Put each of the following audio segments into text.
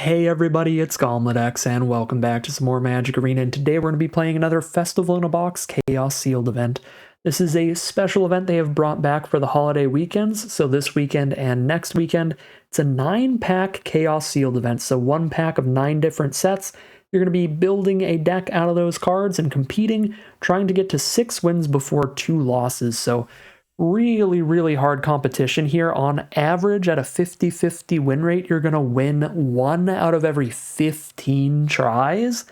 Hey everybody, it's Gomladex, and welcome back to some more Magic Arena, and today we're going to be playing another Festival in a Box Chaos Sealed event. This is a special event they have brought back for the holiday weekends, so this weekend and next weekend. It's a 9-pack Chaos Sealed event, so 1 pack of 9 different sets. You're going to be building a deck out of those cards and competing, trying to get to 6 wins before 2 losses, so really hard competition here. On average, at a 50-50 win rate, you're going to win 1 out of every 15 tries,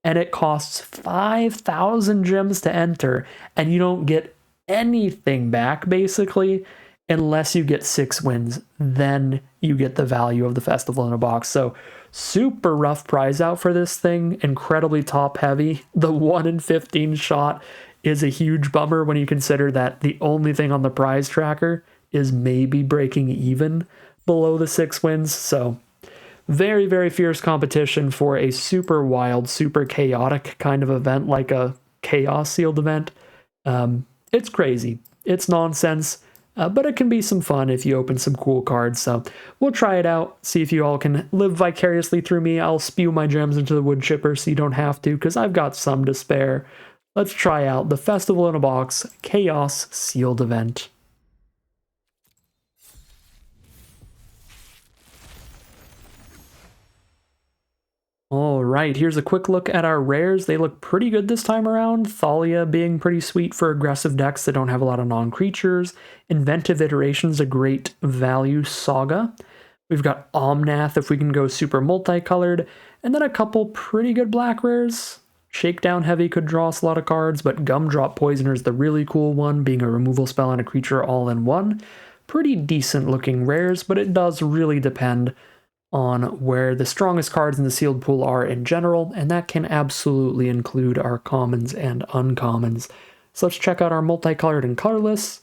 and it costs 5,000 gems to enter, and you don't get anything back, basically, unless you get 6 wins. Then you get the value of the Festival in a Box. So super rough prize out for this thing, incredibly top heavy. The 1 in 15 shot is a huge bummer when you consider that the only thing on the prize tracker is maybe breaking even below the 6 wins. So very fierce competition for a super wild, super chaotic kind of event, like a chaos sealed event. It's crazy. It's nonsense. But it can be some fun if you open some cool cards. So we'll try it out, see if you all can live vicariously through me. I'll spew my gems into the wood chipper so you don't have to, because I've got some to spare. Let's try out the Festival in a Box Chaos Sealed event. Alright, here's a quick look at our rares. They look pretty good this time around. Thalia being pretty sweet for aggressive decks that don't have a lot of non-creatures. Inventive Iteration's a great value. Saga. We've got Omnath if we can go super multicolored. And then a couple pretty good black rares. Shakedown Heavy could draw us a lot of cards, but Gumdrop Poisoner is the really cool one, being a removal spell and a creature all in one. Pretty decent looking rares, but it does really depend on where the strongest cards in the sealed pool are in general, and that can absolutely include our commons and uncommons. So let's check out our multicolored and colorless.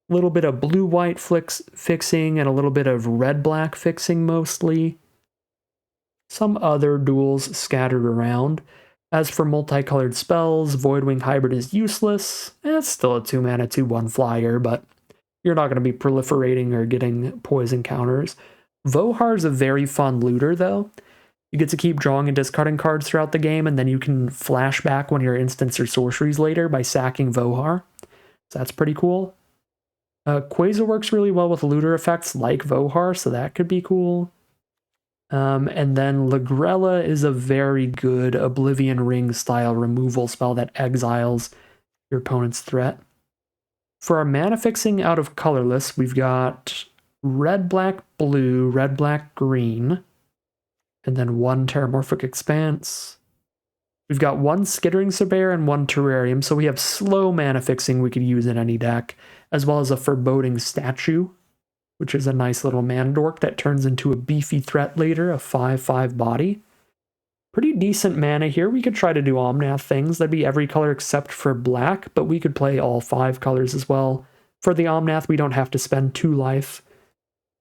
A little bit of blue-white fixing and a little bit of red-black fixing mostly. Some other duels scattered around. As for multicolored spells, Voidwing Hybrid is useless. It's still a 2-mana 2/1 flyer, but you're not going to be proliferating or getting poison counters. Vohar's a very fun looter, though. You get to keep drawing and discarding cards throughout the game, and then you can flash back one of your instants or sorceries later by sacking Vohar. So that's pretty cool. Quasar works really well with looter effects like Vohar, so that could be cool. And then Lagrella is a very good Oblivion Ring style removal spell that exiles your opponent's threat. For our mana fixing out of colorless, we've got red, black, blue, red, black, green, and then 1 Terramorphic Expanse. We've got 1 Skittering Surveyor and 1 Terrarium, so we have slow mana fixing we could use in any deck, as well as a Foreboding Statue, which is a nice little mana dork that turns into a beefy threat later, a 5/5 body. Pretty decent mana here. We could try to do Omnath things. That'd be every color except for black, but we could play all 5 colors as well. For the Omnath, we don't have to spend 2 life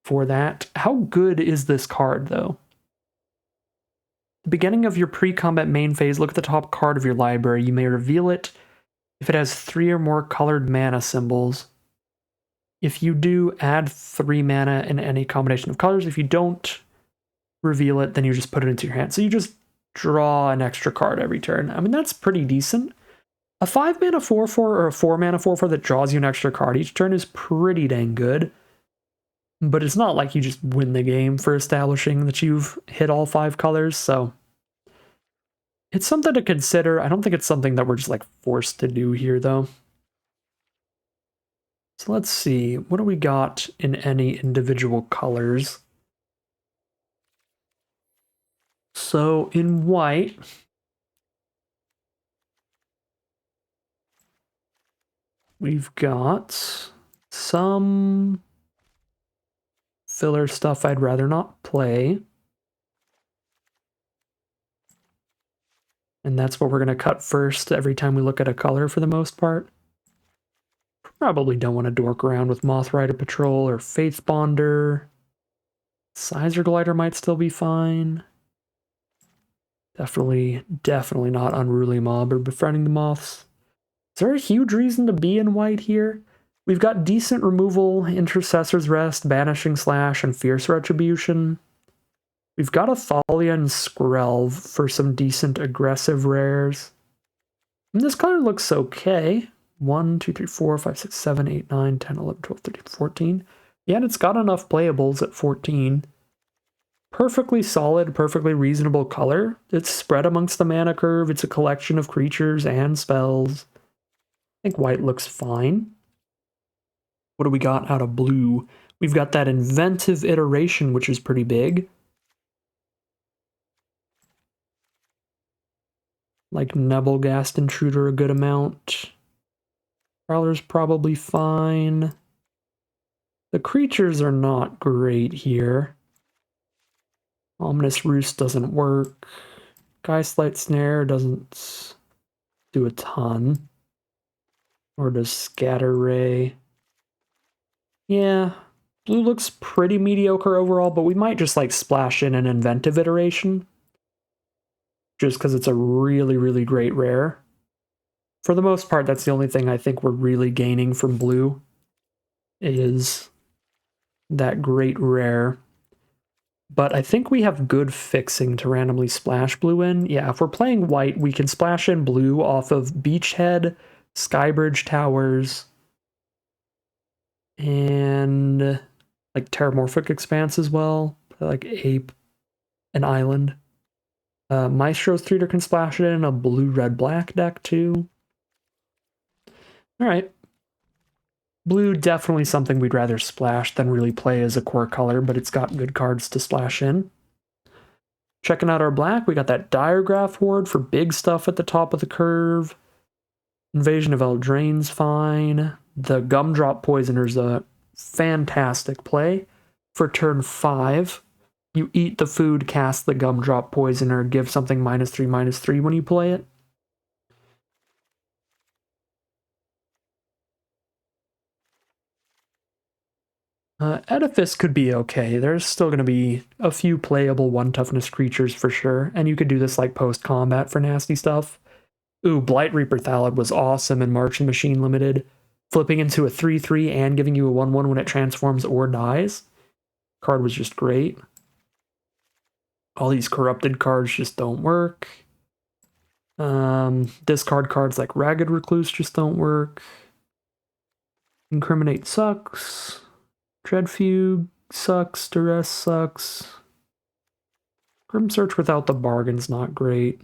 for that. How good is this card, though? The beginning of your pre-combat main phase, look at the top card of your library. You may reveal it if it has 3 or more colored mana symbols. If you do, add 3 mana in any combination of colors. If you don't reveal it, then you just put it into your hand. So you just draw an extra card every turn. I mean, that's pretty decent. A 5 mana 4/4 or a 4 mana 4/4 that draws you an extra card each turn is pretty dang good. But it's not like you just win the game for establishing that you've hit all 5 colors, so it's something to consider. I don't think it's something that we're just like forced to do here, though. So let's see, what do we got in any individual colors? So in white, we've got some filler stuff I'd rather not play. And that's what we're going to cut first every time we look at a color for the most part. Probably don't want to dork around with Moth Rider Patrol or Faith Bonder. Sizer Glider might still be fine. Definitely not Unruly Mob or Befriending the Moths. Is there a huge reason to be in white here? We've got decent removal, Intercessor's Rest, Banishing Slash, and Fierce Retribution. We've got a Thalia and Skrelv for some decent aggressive rares. And this color looks okay. 1, 2, 3, 4, 5, 6, 7, 8, 9, 10, 11, 12, 13, 14. Yeah, and it's got enough playables at 14. Perfectly solid, perfectly reasonable color. It's spread amongst the mana curve. It's a collection of creatures and spells. I think white looks fine. What do we got out of blue? We've got that inventive iteration, which is pretty big. Like Nebelgast Intruder a good amount. Prowler's probably fine. The creatures are not great here. Ominous Roost doesn't work. Geistlight Snare doesn't do a ton. Or does Scatter Ray. Yeah, blue looks pretty mediocre overall, but we might just like splash in an inventive iteration. Just because it's a really, really great rare. For the most part, that's the only thing I think we're really gaining from blue is that great rare. But I think we have good fixing to randomly splash blue in. Yeah, if we're playing white, we can splash in blue off of Beachhead, Skybridge Towers, and like Terramorphic Expanse as well. Like Ape and Island. Maestro's Theater can splash it in a blue-red-black deck too. Alright. Blue, definitely something we'd rather splash than really play as a core color, but it's got good cards to splash in. Checking out our black, we got that Diregraph Ward for big stuff at the top of the curve. Invasion of Eldraine's fine. The Gumdrop Poisoner's a fantastic play. For turn 5, you eat the food, cast the Gumdrop Poisoner, give something -3/-3 when you play it. Edifice could be okay. There's still going to be a few playable 1-toughness creatures for sure, and you could do this like post-combat for nasty stuff. Ooh, Blight Reaper Thallid was awesome in Marching Machine Limited. Flipping into a 3/3 and giving you a 1/1 when it transforms or dies. Card was just great. All these corrupted cards just don't work. Discard cards like Ragged Recluse just don't work. Incriminate sucks. Dreadfugue sucks. Duress sucks. Grim Search without the bargain's not great.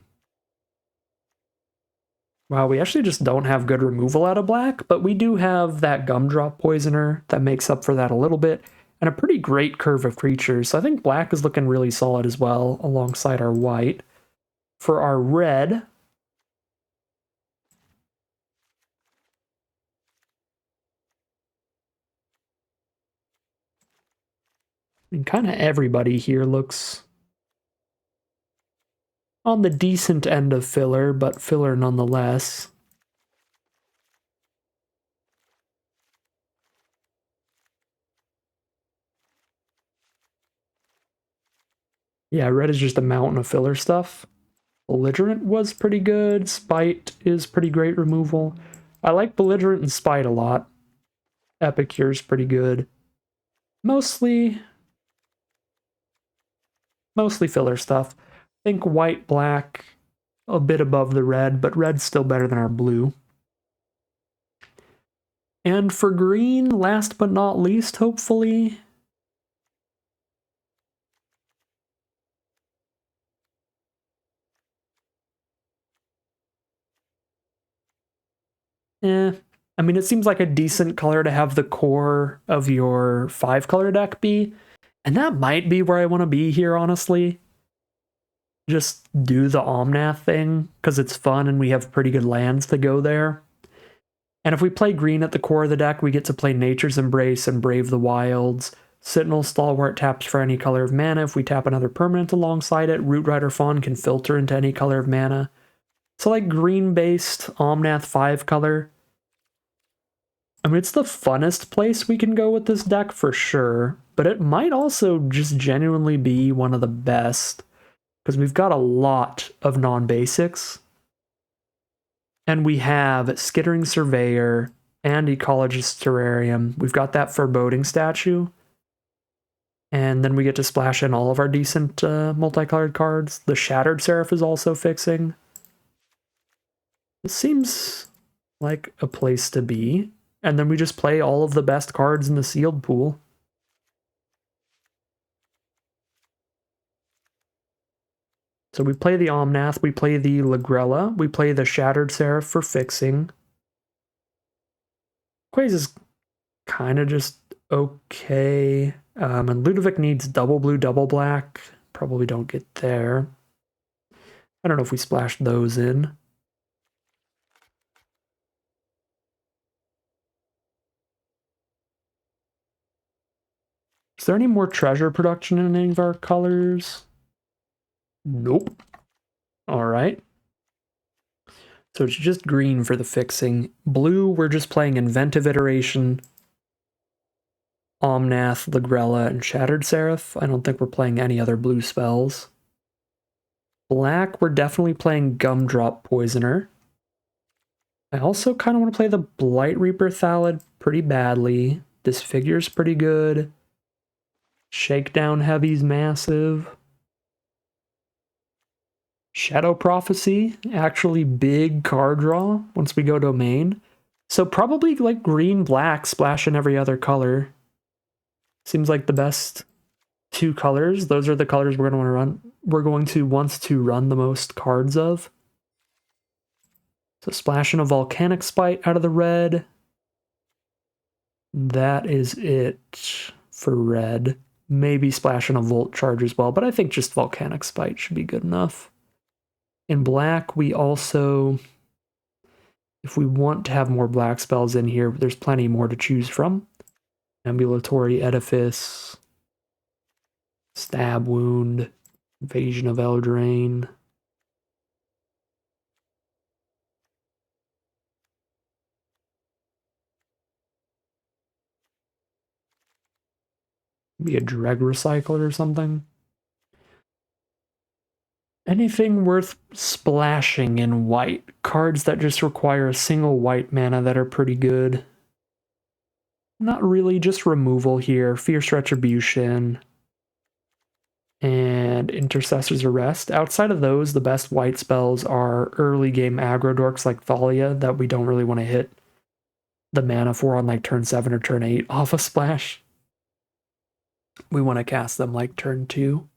Wow, we actually just don't have good removal out of black, but we do have that Gumdrop Poisoner that makes up for that a little bit, and a pretty great curve of creatures. So I think black is looking really solid as well, alongside our white. For our red, and kind of everybody here looks on the decent end of filler, but filler nonetheless. Yeah, red is just a mountain of filler stuff. Belligerent was pretty good. Spite is pretty great removal. I like Belligerent and Spite a lot. Epicure's pretty good. Mostly filler stuff. I think white, black, a bit above the red, but red's still better than our blue. And for green, last but not least, hopefully, I mean, it seems like a decent color to have the core of your 5-color deck be, and that might be where I want to be here, honestly. Just do the Omnath thing, because it's fun and we have pretty good lands to go there. And if we play green at the core of the deck, we get to play Nature's Embrace and Brave the Wilds. Sentinel Stalwart taps for any color of mana. If we tap another permanent alongside it, Root Rider Fawn can filter into any color of mana. So like green-based Omnath 5-color. I mean, it's the funnest place we can go with this deck for sure, but it might also just genuinely be one of the best, because we've got a lot of non-basics. And we have Skittering Surveyor and Ecologist Terrarium. We've got that Foreboding statue. And then we get to splash in all of our decent multicolored cards. The Shattered Seraph is also fixing. This seems like a place to be. And then we just play all of the best cards in the sealed pool. So we play the Omnath, we play the Lagrella, we play the Shattered Seraph for fixing. Quaze is kind of just okay. And Ludovic needs double blue, double black. Probably don't get there. I don't know if we splash those in. Is there any more treasure production in any of our colors? Nope. All right. So it's just green for the fixing. Blue, we're just playing Inventive Iteration, Omnath, Lagrella, and Shattered Seraph. I don't think we're playing any other blue spells. Black, we're definitely playing Gumdrop Poisoner. I also kind of want to play the Blight Reaper Thallid pretty badly. Disfigure's pretty good. Shakedown Heavy's massive. Shadow Prophecy, actually big card draw once we go domain. So probably like green-black, splash in every other color. Seems like the best two colors. Those are the colors we're going to want to run. We're going to want to run the most cards of. So splashing a Volcanic Spite out of the red. That is it for red. Maybe splashing a Volt Charge as well, but I think just Volcanic Spite should be good enough. In black, we also, if we want to have more black spells in here, there's plenty more to choose from. Ambulatory Edifice, Stab Wound, Invasion of Eldraine. Maybe a Dreg Recycler or something. Anything worth splashing in white. Cards that just require a single white mana that are pretty good. Not really, just removal here. Fierce Retribution. And Intercessor's Arrest. Outside of those, the best white spells are early game aggro dorks like Thalia that we don't really want to hit the mana for on like turn 7 or turn 8 off a splash. We want to cast them like turn 2.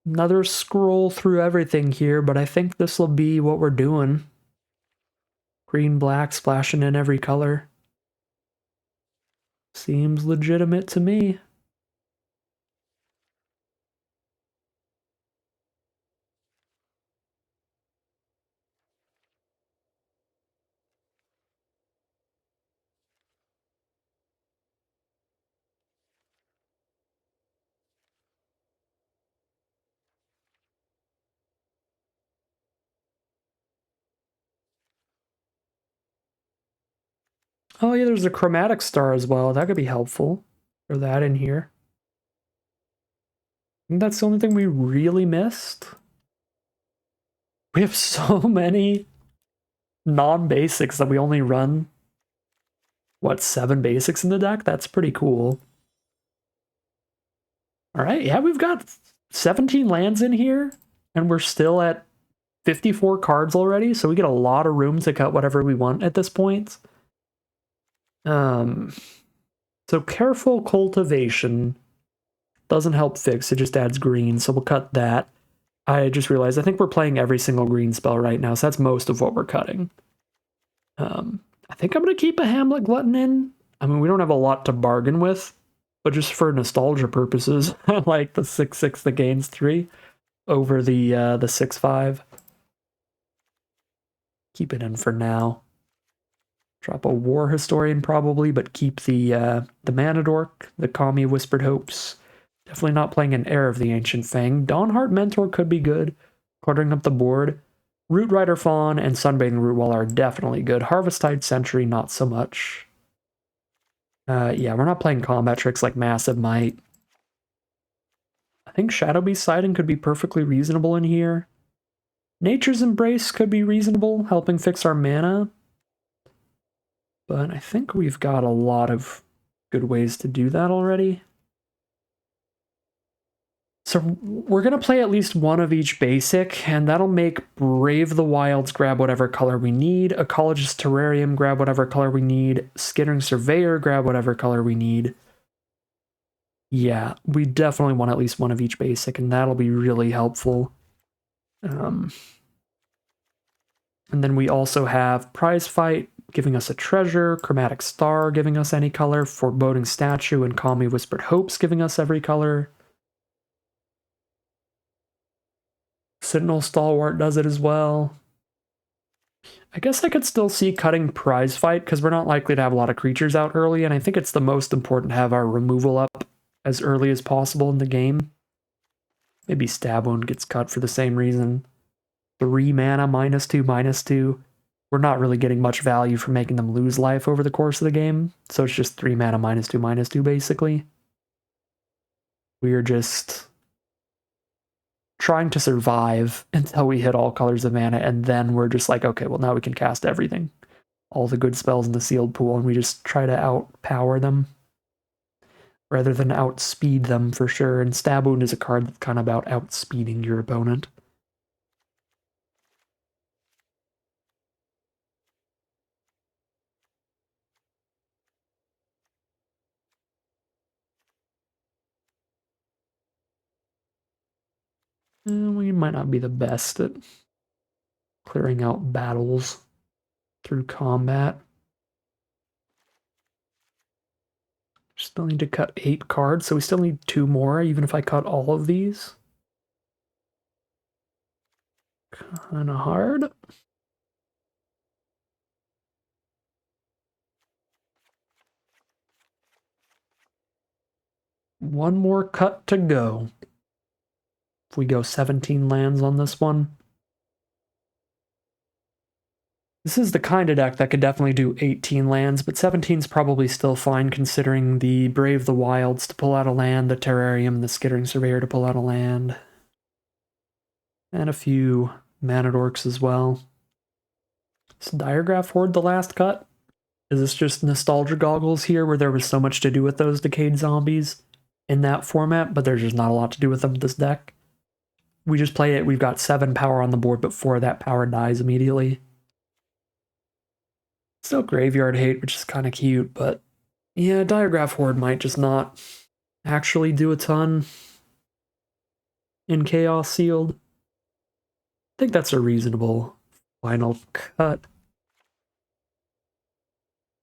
Another scroll through everything here, but I think this will be what we're doing. Green, black, splashing in every color. Seems legitimate to me. Oh yeah, there's a Chromatic Star as well. That could be helpful. Throw that in here. I think that's the only thing we really missed. We have so many non-basics that we only run, what, 7 basics in the deck? That's pretty cool. All right, yeah, we've got 17 lands in here, and we're still at 54 cards already, so we get a lot of room to cut whatever we want at this point. So Careful Cultivation doesn't help fix, it just adds green, so we'll cut that. I just realized I think we're playing every single green spell right now, so that's most of what we're cutting. I think I'm going to keep a Hamlet Glutton in. I mean, we don't have a lot to bargain with, but just for nostalgia purposes, I like the 6/6 that gains 3 over the 6/5. Keep it in for now. Drop a War Historian probably, but keep the Mana Dork, the Kami of Whispered Hopes. Definitely not playing an Heir of the Ancient Fang. Dawnheart Mentor could be good, cluttering up the board. Root Rider Fawn and Sunbathing Root Wall are definitely good. Harvesttide Sentry, not so much. Yeah, we're not playing combat tricks like Massive Might. I think Shadow Beast Siding could be perfectly reasonable in here. Nature's Embrace could be reasonable, helping fix our mana. But I think we've got a lot of good ways to do that already. So we're going to play at least one of each basic, and that'll make Brave the Wilds grab whatever color we need, Ecologist Terrarium grab whatever color we need, Skittering Surveyor grab whatever color we need. Yeah, we definitely want at least one of each basic, and that'll be really helpful. And then we also have Prize Fight giving us a treasure, Chromatic Star giving us any color, Foreboding Statue and Call Me Whispered Hopes giving us every color. Sentinel Stalwart does it as well. I guess I could still see cutting Prize Fight because we're not likely to have a lot of creatures out early, and I think it's the most important to have our removal up as early as possible in the game. Maybe Stab Wound gets cut for the same reason. 3 mana, -2/-2. We're not really getting much value for making them lose life over the course of the game, so it's just 3 mana, -2/-2 basically. We're just trying to survive until we hit all colors of mana, and then we're just like, okay, well now we can cast everything. All the good spells in the sealed pool, and we just try to outpower them rather than outspeed them for sure. And Stab Wound is a card that's kind of about outspeeding your opponent. We might not be the best at clearing out battles through combat. Still need to cut 8 cards, so we still need 2 more, even if I cut all of these. Kinda hard. One more cut to go. If we go 17 lands on this one. This is the kind of deck that could definitely do 18 lands, but 17 is probably still fine considering the Brave the Wilds to pull out a land, the Terrarium, the Skittering Surveyor to pull out a land. And a few Mana Dorks as well. Is Diregraph Horde the last cut? Is this just nostalgia goggles here where there was so much to do with those Decayed Zombies in that format, but there's just not a lot to do with them with this deck? We just play it, we've got 7 power on the board, but 4 of that power dies immediately. Still Graveyard Hate, which is kind of cute, but yeah, Diregraph Horde might just not actually do a ton in Chaos Sealed. I think that's a reasonable final cut.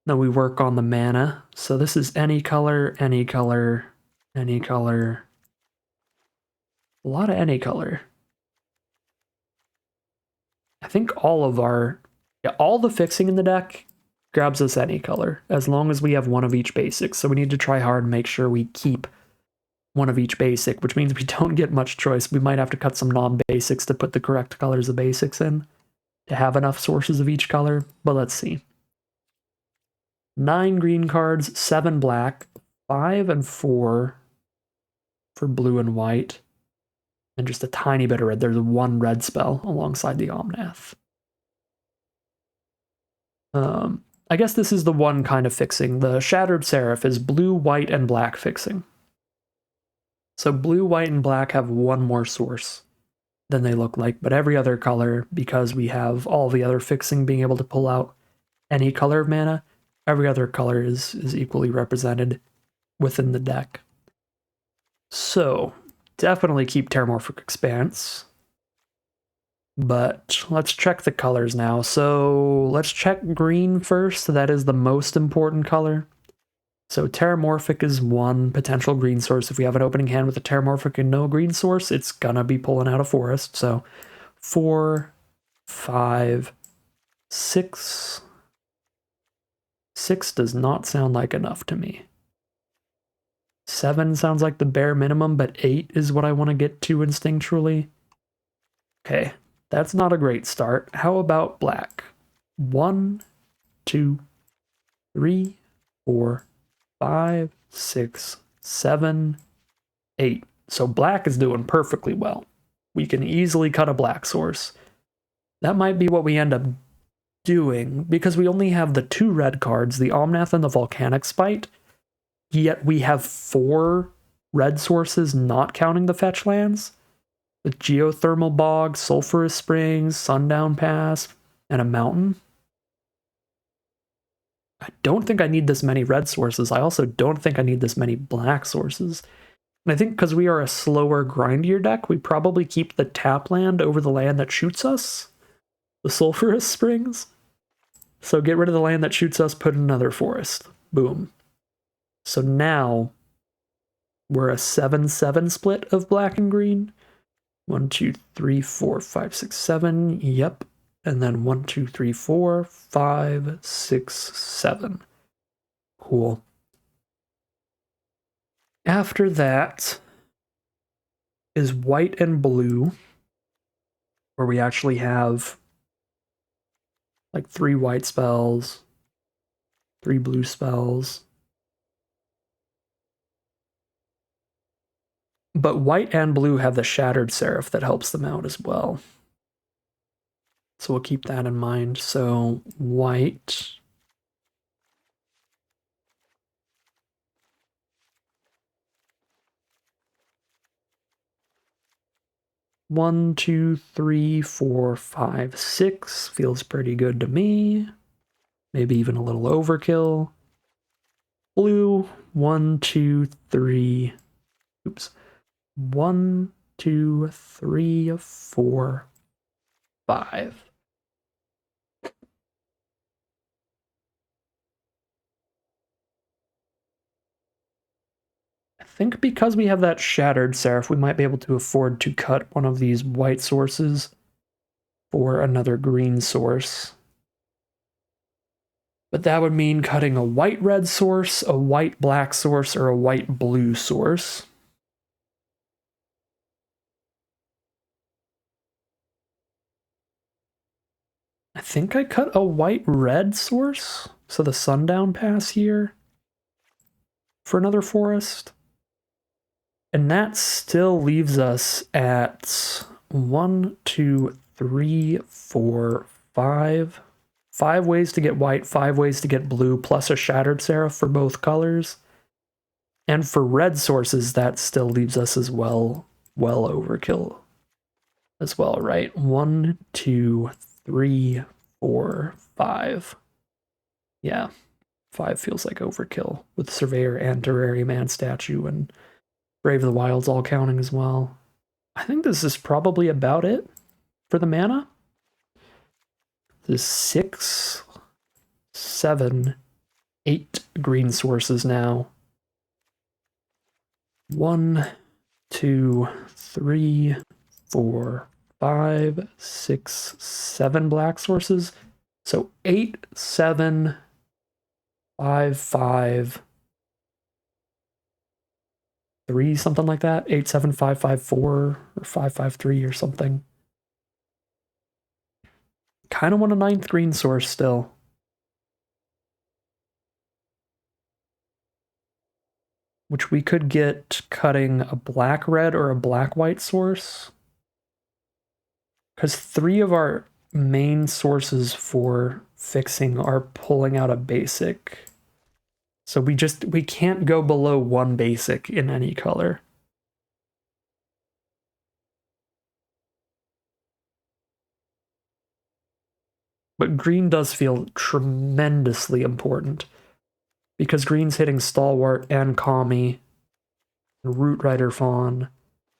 Then we work on the mana. So this is any color, any color, any color. A lot of any color. I think all of our... Yeah, all the fixing in the deck grabs us any color, as long as we have one of each basic. So we need to try hard and make sure we keep one of each basic, which means we don't get much choice. We might have to cut some non-basics to put the correct colors of basics in to have enough sources of each color, but let's see. 9 green cards, 7 black, 5 and 4 for blue and white, and just a tiny bit of red. There's 1 red spell alongside the Omnath. I guess this is the one kind of fixing. The Shattered Seraph is blue, white, and black fixing. So blue, white, and black have 1 more source than they look like, but every other color, because we have all the other fixing being able to pull out any color of mana, every other color is equally represented within the deck. So, definitely keep Terramorphic Expanse. But let's check the colors now. So let's check green first. That is the most important color. So Terramorphic is 1 potential green source. If we have an opening hand with a Terramorphic and no green source, it's gonna be pulling out a forest. So 4, 5, 6. 6 does not sound like enough to me. 7 sounds like the bare minimum, but 8 is what I want to get to instinctually. Okay, that's not a great start. How about black? 1, 2, 3, 4, 5, 6, 7, 8. So black is doing perfectly well. We can easily cut a black source. That might be what we end up doing, because we only have the 2 red cards, the Omnath and the Volcanic Spite, yet we have 4 red sources not counting the fetch lands. The Geothermal Bog, Sulphurous Springs, Sundown Pass, and a mountain. I don't think I need this many red sources. I also don't think I need this many black sources. And I think because we are a slower, grindier deck, we probably keep the tap land over the land that shoots us, the Sulphurous Springs. So get rid of the land that shoots us, put in another forest. Boom. So now we're a 7-7 split of black and green. 1, 2, 3, 4, 5, 6, 7. Yep. And then 1, 2, 3, 4, 5, 6, 7. Cool. After that is white and blue, where we actually have like 3 white spells, 3 blue spells. But white and blue have the Shattered Seraph that helps them out as well. So we'll keep that in mind. So white. One, two, three, four, five, 6 feels pretty good to me. Maybe even a little overkill. Blue, 1, 2, 3. Oops. 1, 2, 3, 4, 5. I think because we have that Shattered Seraph, we might be able to afford to cut one of these white sources for another green source. But that would mean cutting a white-red source, a white-black source, or a white-blue source. I think I cut a white-red source, so the Sundown Pass here for another forest. And that still leaves us at 1, 2, 3, 4, 5. 5 ways to get white, 5 ways to get blue, plus a Shattered Seraph for both colors. And for red sources, that still leaves us as well overkill as well, right? 1, 2, 3, 4, 5. Yeah, 5 feels like overkill with Surveyor and Terrarium and Statue and Brave of the Wilds all counting as well. I think this is probably about it for the mana. There's 6, 7, 8 green sources now. 1, 2, 3, 4, 5, 6, 7 black sources. So 8, 7, 5, 5, 3, something like that. 8, 7, 5, 5, 4, or 5, 5, 3 or something. Kind of want a 9th green source still. Which we could get cutting a black-red or a black-white source. Because 3 of our main sources for fixing are pulling out a basic. So we can't go below 1 basic in any color. But green does feel tremendously important. Because green's hitting Stalwart and Kami, and Root Rider Fawn,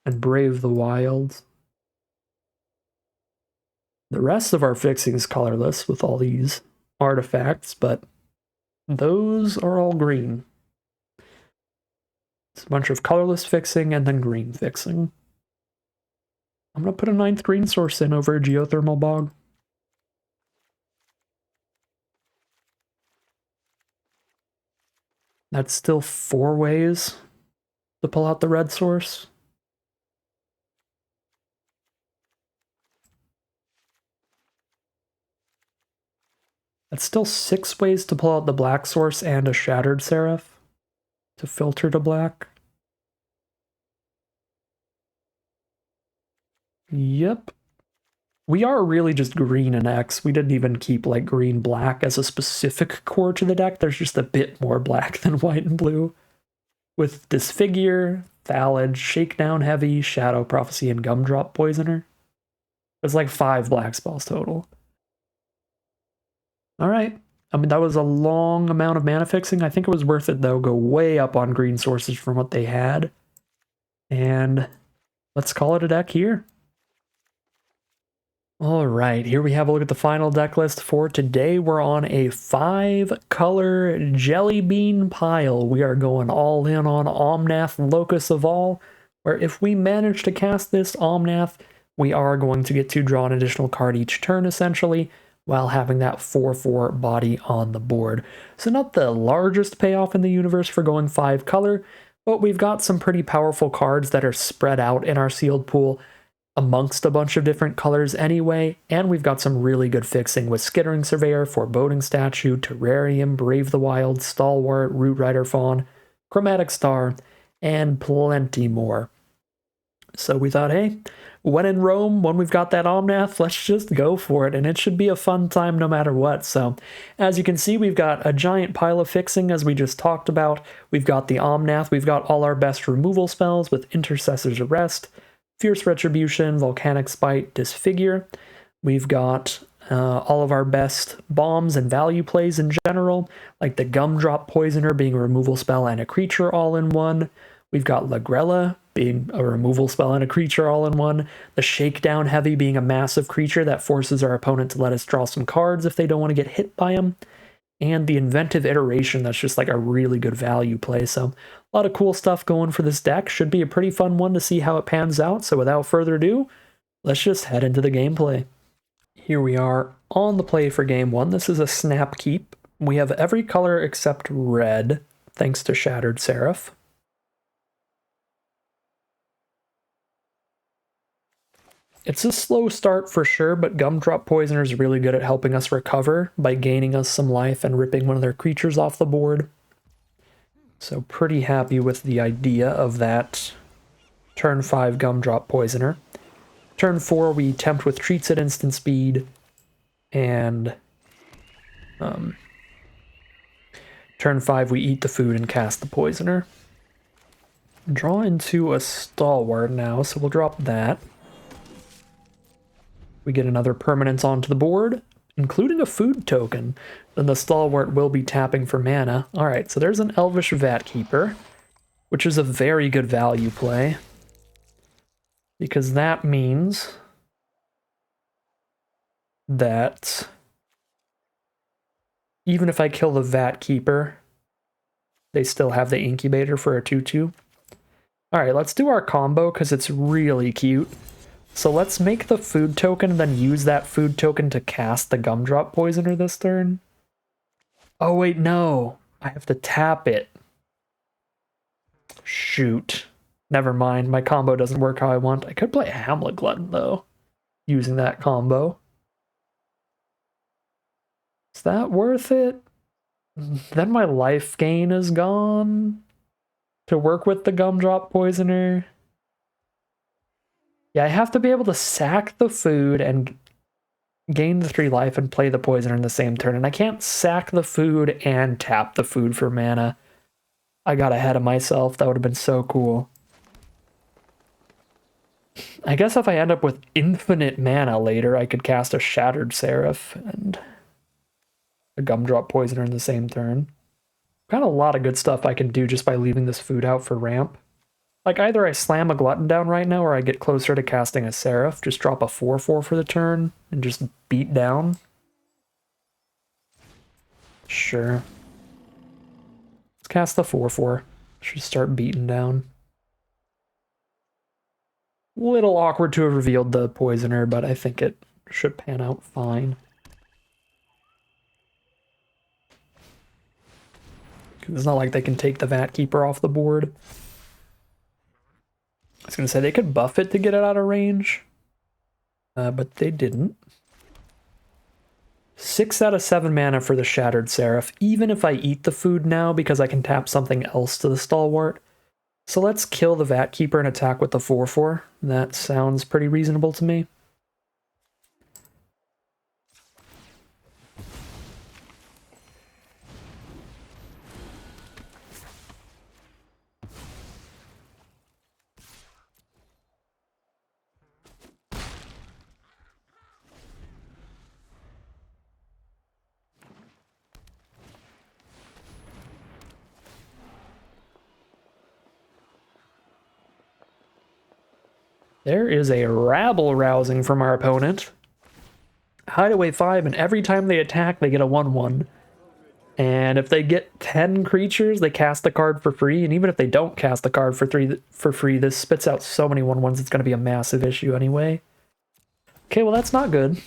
and Brave the Wild. The rest of our fixing is colorless with all these artifacts, but those are all green. It's a bunch of colorless fixing and then green fixing. I'm going to put a 9th green source in over a Geothermal Bog. That's still 4 ways to pull out the red source. That's still 6 ways to pull out the black source and a Shattered Seraph to filter to black. Yep. We are really just green and X. We didn't even keep like green-black as a specific core to the deck. There's just a bit more black than white and blue. With Disfigure, Thallid, Shakedown Heavy, Shadow Prophecy, and Gumdrop Poisoner. There's like 5 black spells total. Alright. I mean, that was a long amount of mana fixing. I think it was worth it, though. Go way up on green sources from what they had. And let's call it a deck here. Alright, here we have a look at the final deck list for today. We're on a 5-color jelly bean pile. We are going all in on Omnath, Locus of All, where if we manage to cast this Omnath, we are going to get to draw an additional card each turn, essentially, while having that 4/4 body on the board. So not the largest payoff in the universe for going 5-color, but we've got some pretty powerful cards that are spread out in our sealed pool amongst a bunch of different colors anyway, and we've got some really good fixing with Skittering Surveyor, Foreboding Statue, Terrarium, Brave the Wild, Stalwart, Root Rider Fawn, Chromatic Star, and plenty more. So we thought, hey, when in Rome, when we've got that Omnath, let's just go for it, and it should be a fun time no matter what. So, as you can see, we've got a giant pile of fixing, as we just talked about. We've got the Omnath, we've got all our best removal spells with Intercessor's Arrest, Fierce Retribution, Volcanic Spite, Disfigure. We've got all of our best bombs and value plays in general, like the Gumdrop Poisoner being a removal spell and a creature all in one. We've got Lagrella being a removal spell and a creature all in one. The Shakedown Heavy being a massive creature that forces our opponent to let us draw some cards if they don't want to get hit by them. And the Inventive Iteration, that's just like a really good value play. So a lot of cool stuff going for this deck. Should be a pretty fun one to see how it pans out. So without further ado, let's just head into the gameplay. Here we are on the play for game 1. This is a Snap Keep. We have every color except red, thanks to Shattered Seraph. It's a slow start for sure, but Gumdrop Poisoner is really good at helping us recover by gaining us some life and ripping one of their creatures off the board. So pretty happy with the idea of that turn 5 Gumdrop Poisoner. Turn 4 we tempt with Treats at instant speed, and turn 5 we eat the food and cast the Poisoner. Draw into a Stalwart now, so we'll drop that. We get another permanence onto the board, including a food token. Then the Stalwart will be tapping for mana. Alright, so there's an Elvish Vatkeeper, which is a very good value play, because that means that even if I kill the Vatkeeper, they still have the Incubator for a 2/2. Alright, let's do our combo because it's really cute. So let's make the food token and then use that food token to cast the Gumdrop Poisoner this turn. Oh wait, no. I have to tap it. Shoot. Never mind, my combo doesn't work how I want. I could play a Hamlet Glutton though, using that combo. Is that worth it? Then my life gain is gone to work with the Gumdrop Poisoner. Yeah, I have to be able to sack the food and gain the 3 life and play the Poisoner in the same turn. And I can't sack the food and tap the food for mana. I got ahead of myself. That would have been so cool. I guess if I end up with infinite mana later, I could cast a Shattered Seraph and a Gumdrop Poisoner in the same turn. Got a lot of good stuff I can do just by leaving this food out for ramp. Like, either I slam a Glutton down right now, or I get closer to casting a Seraph, just drop a 4/4 for the turn, and just beat down. Sure. Let's cast the 4/4. Should start beating down. Little awkward to have revealed the Poisoner, but I think it should pan out fine. It's not like they can take the Vatkeeper off the board. I was going to say they could buff it to get it out of range, but they didn't. 6 out of 7 mana for the Shattered Seraph, even if I eat the food now because I can tap something else to the Stalwart. So let's kill the Vatkeeper and attack with the 4/4. That sounds pretty reasonable to me. There is a rabble rousing from our opponent. Hideaway 5, and every time they attack, they get a 1/1. And if they get 10 creatures, they cast the card for free. And even if they don't cast the card for free, this spits out so many 1/1s, it's going to be a massive issue anyway. Okay, well, that's not good.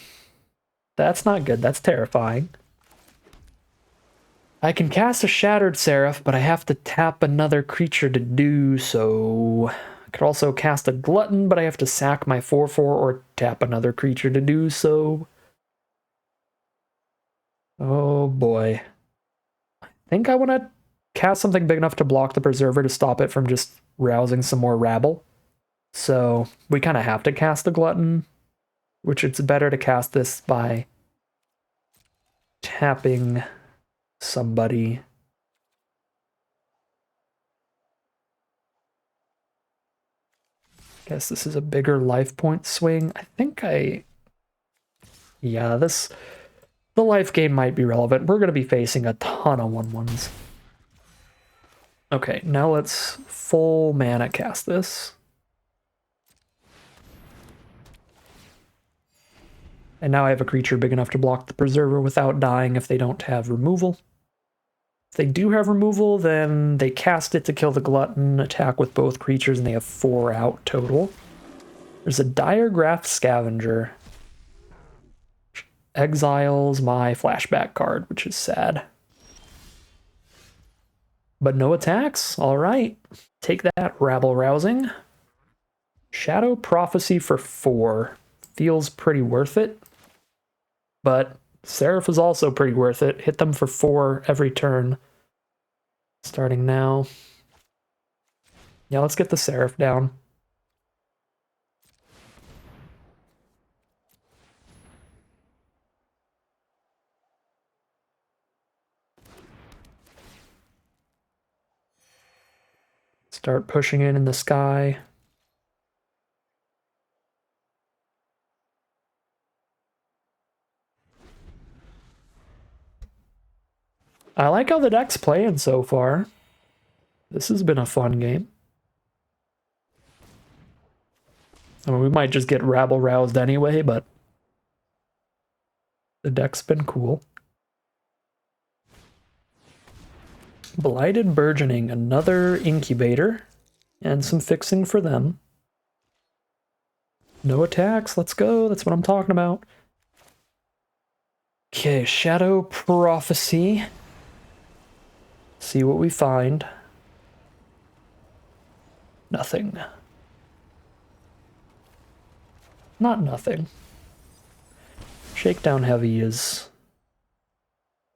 That's not good. That's terrifying. I can cast a Shattered Seraph, but I have to tap another creature to do so. I could also cast a Glutton, but I have to sack my 4/4 or tap another creature to do so. Oh boy. I think I want to cast something big enough to block the Preserver to stop it from just rousing some more rabble. So we kind of have to cast the Glutton, which it's better to cast this by tapping somebody. Guess this is a bigger life point swing. I think yeah, the life gain might be relevant. We're going to be facing a ton of 1/1s. Okay, now let's full mana cast this. And now I have a creature big enough to block the Preserver without dying if they don't have removal. If they do have removal, then they cast it to kill the Glutton, attack with both creatures, and they have 4 out total. There's a Diregraph Scavenger. Exiles my flashback card, which is sad. But no attacks? Alright. Take that, rabble rousing. Shadow Prophecy for 4. Feels pretty worth it. But Seraph is also pretty worth it. Hit them for 4 every turn. Starting now. Yeah, let's get the Seraph down. Start pushing in the sky. I like how the deck's playing so far. This has been a fun game. I mean, we might just get rabble roused anyway, but the deck's been cool. Blighted Burgeoning, another incubator, and some fixing for them. No attacks, let's go, that's what I'm talking about. Okay, Shadow Prophecy. See what we find. Nothing. Not nothing. Shakedown Heavy is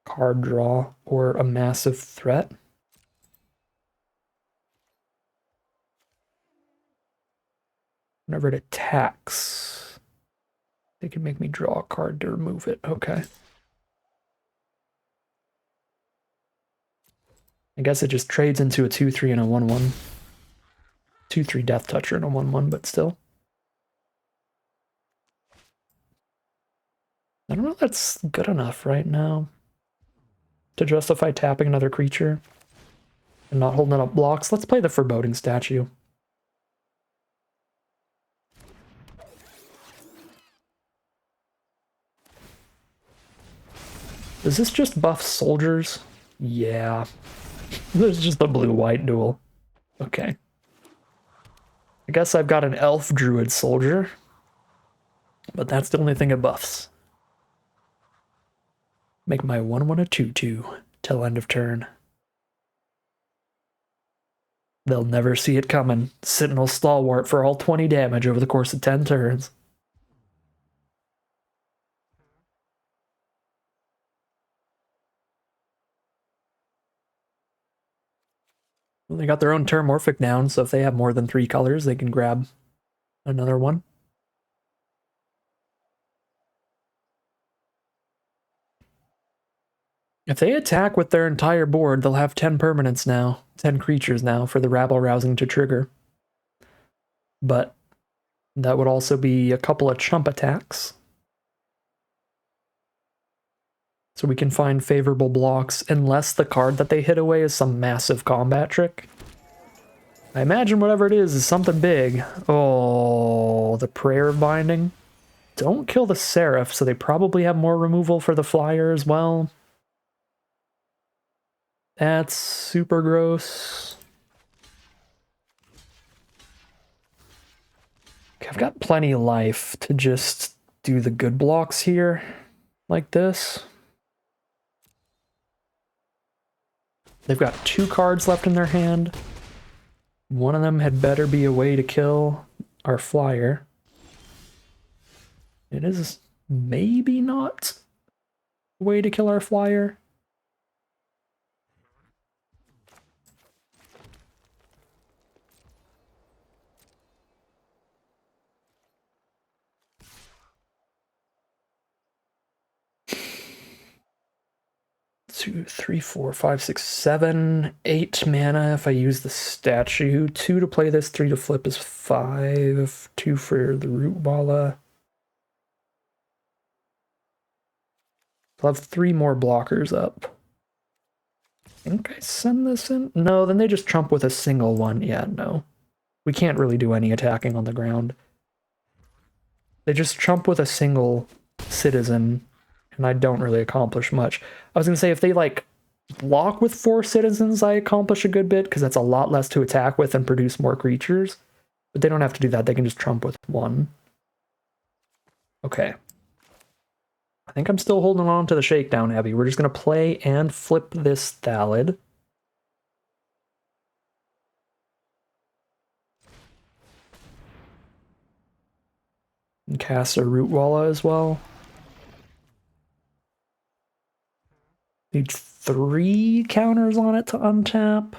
card draw or a massive threat. Whenever it attacks, they can make me draw a card to remove it. Okay. I guess it just trades into a 2/3 and a 1/1. 2/3 Death Toucher and a 1/1, but still. I don't know if that's good enough right now to justify tapping another creature and not holding up blocks. Let's play the Foreboding Statue. Does this just buff soldiers? Yeah. There's just a blue-white duel. Okay. I guess I've got an elf druid soldier, but that's the only thing it buffs. Make my 1/1 a 2/2 till end of turn. They'll never see it coming. Sentinel Stalwart for all 20 damage over the course of 10 turns. Well, they got their own Terramorphic down, so if they have more than 3 colors, they can grab another one. If they attack with their entire board, they'll have 10 permanents now, 10 creatures now for the rabble rousing to trigger. But that would also be a couple of chump attacks. So we can find favorable blocks unless the card that they hit away is some massive combat trick. I imagine whatever it is something big. Oh. Oh, the Prayer of Binding. Don't kill the Seraph, so they probably have more removal for the flyer as well. That's super gross. Okay, I've got plenty of life to just do the good blocks here, like this. They've got 2 cards left in their hand. One of them had better be a way to kill our flyer. It is maybe not a way to kill our flyer. Two, 3, 4, 5, 6, 7, 8 mana if I use the statue. 2 to play this, 3 to flip is 5. 2 for the root walla. I'll have 3 more blockers up. I think I send this in? No, then they just trump with a single one. Yeah, no. We can't really do any attacking on the ground. They just trump with a single citizen, and I don't really accomplish much. I was going to say, if they, like, block with 4 citizens, I accomplish a good bit, because that's a lot less to attack with and produce more creatures. But they don't have to do that. They can just trump with 1. Okay. I think I'm still holding on to the Shakedown Heavy. We're just going to play and flip this Thallid. And cast a Root Walla as well. Need 3 counters on it to untap.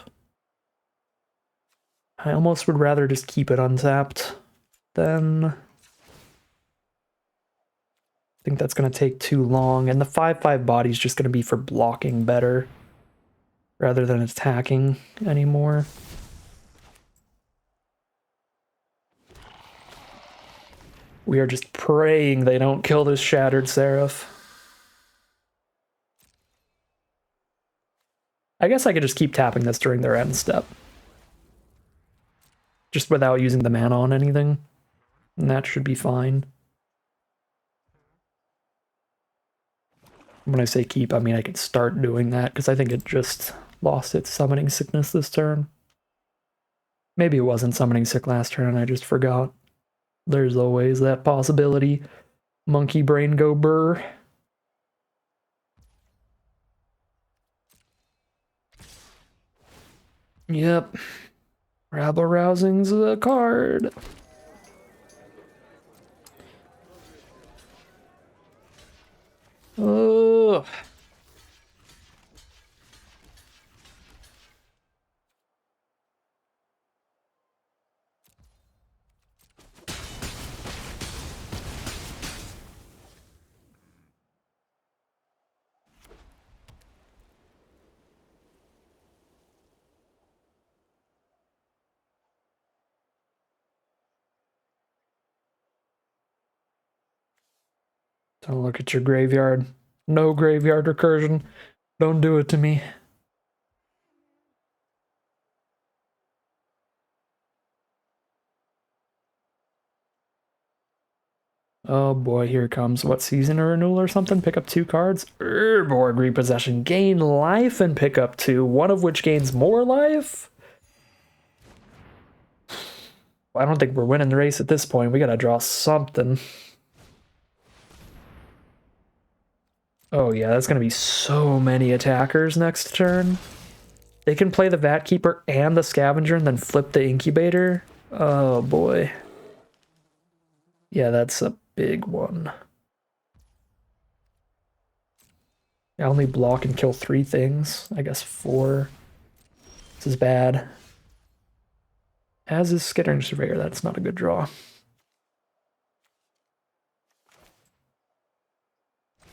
I almost would rather just keep it untapped than... I think that's going to take too long, and the 5/5 body's just going to be for blocking better rather than attacking anymore. We are just praying they don't kill this Shattered Seraph. I guess I could just keep tapping this during their end step. Just without using the mana on anything. And that should be fine. When I say keep, I mean I could start doing that, because I think it just lost its summoning sickness this turn. Maybe it wasn't summoning sick last turn and I just forgot. There's always that possibility. Monkey brain go burr. Yep. Rabble Rousing's a card. Oh. Don't look at your graveyard. No graveyard recursion. Don't do it to me. Oh boy, here it comes. What, season or renewal or something? Pick up 2 cards? Urborg Repossession. Gain life and pick up 2, one of which gains more life? I don't think we're winning the race at this point. We gotta draw something. Oh yeah, that's gonna be so many attackers next turn. They can play the Vat Keeper and the Scavenger and then flip the Incubator. Oh boy. Yeah, that's a big one. I only block and kill 3 things. I guess 4. This is bad. As is Skittering Surveyor. That's not a good draw.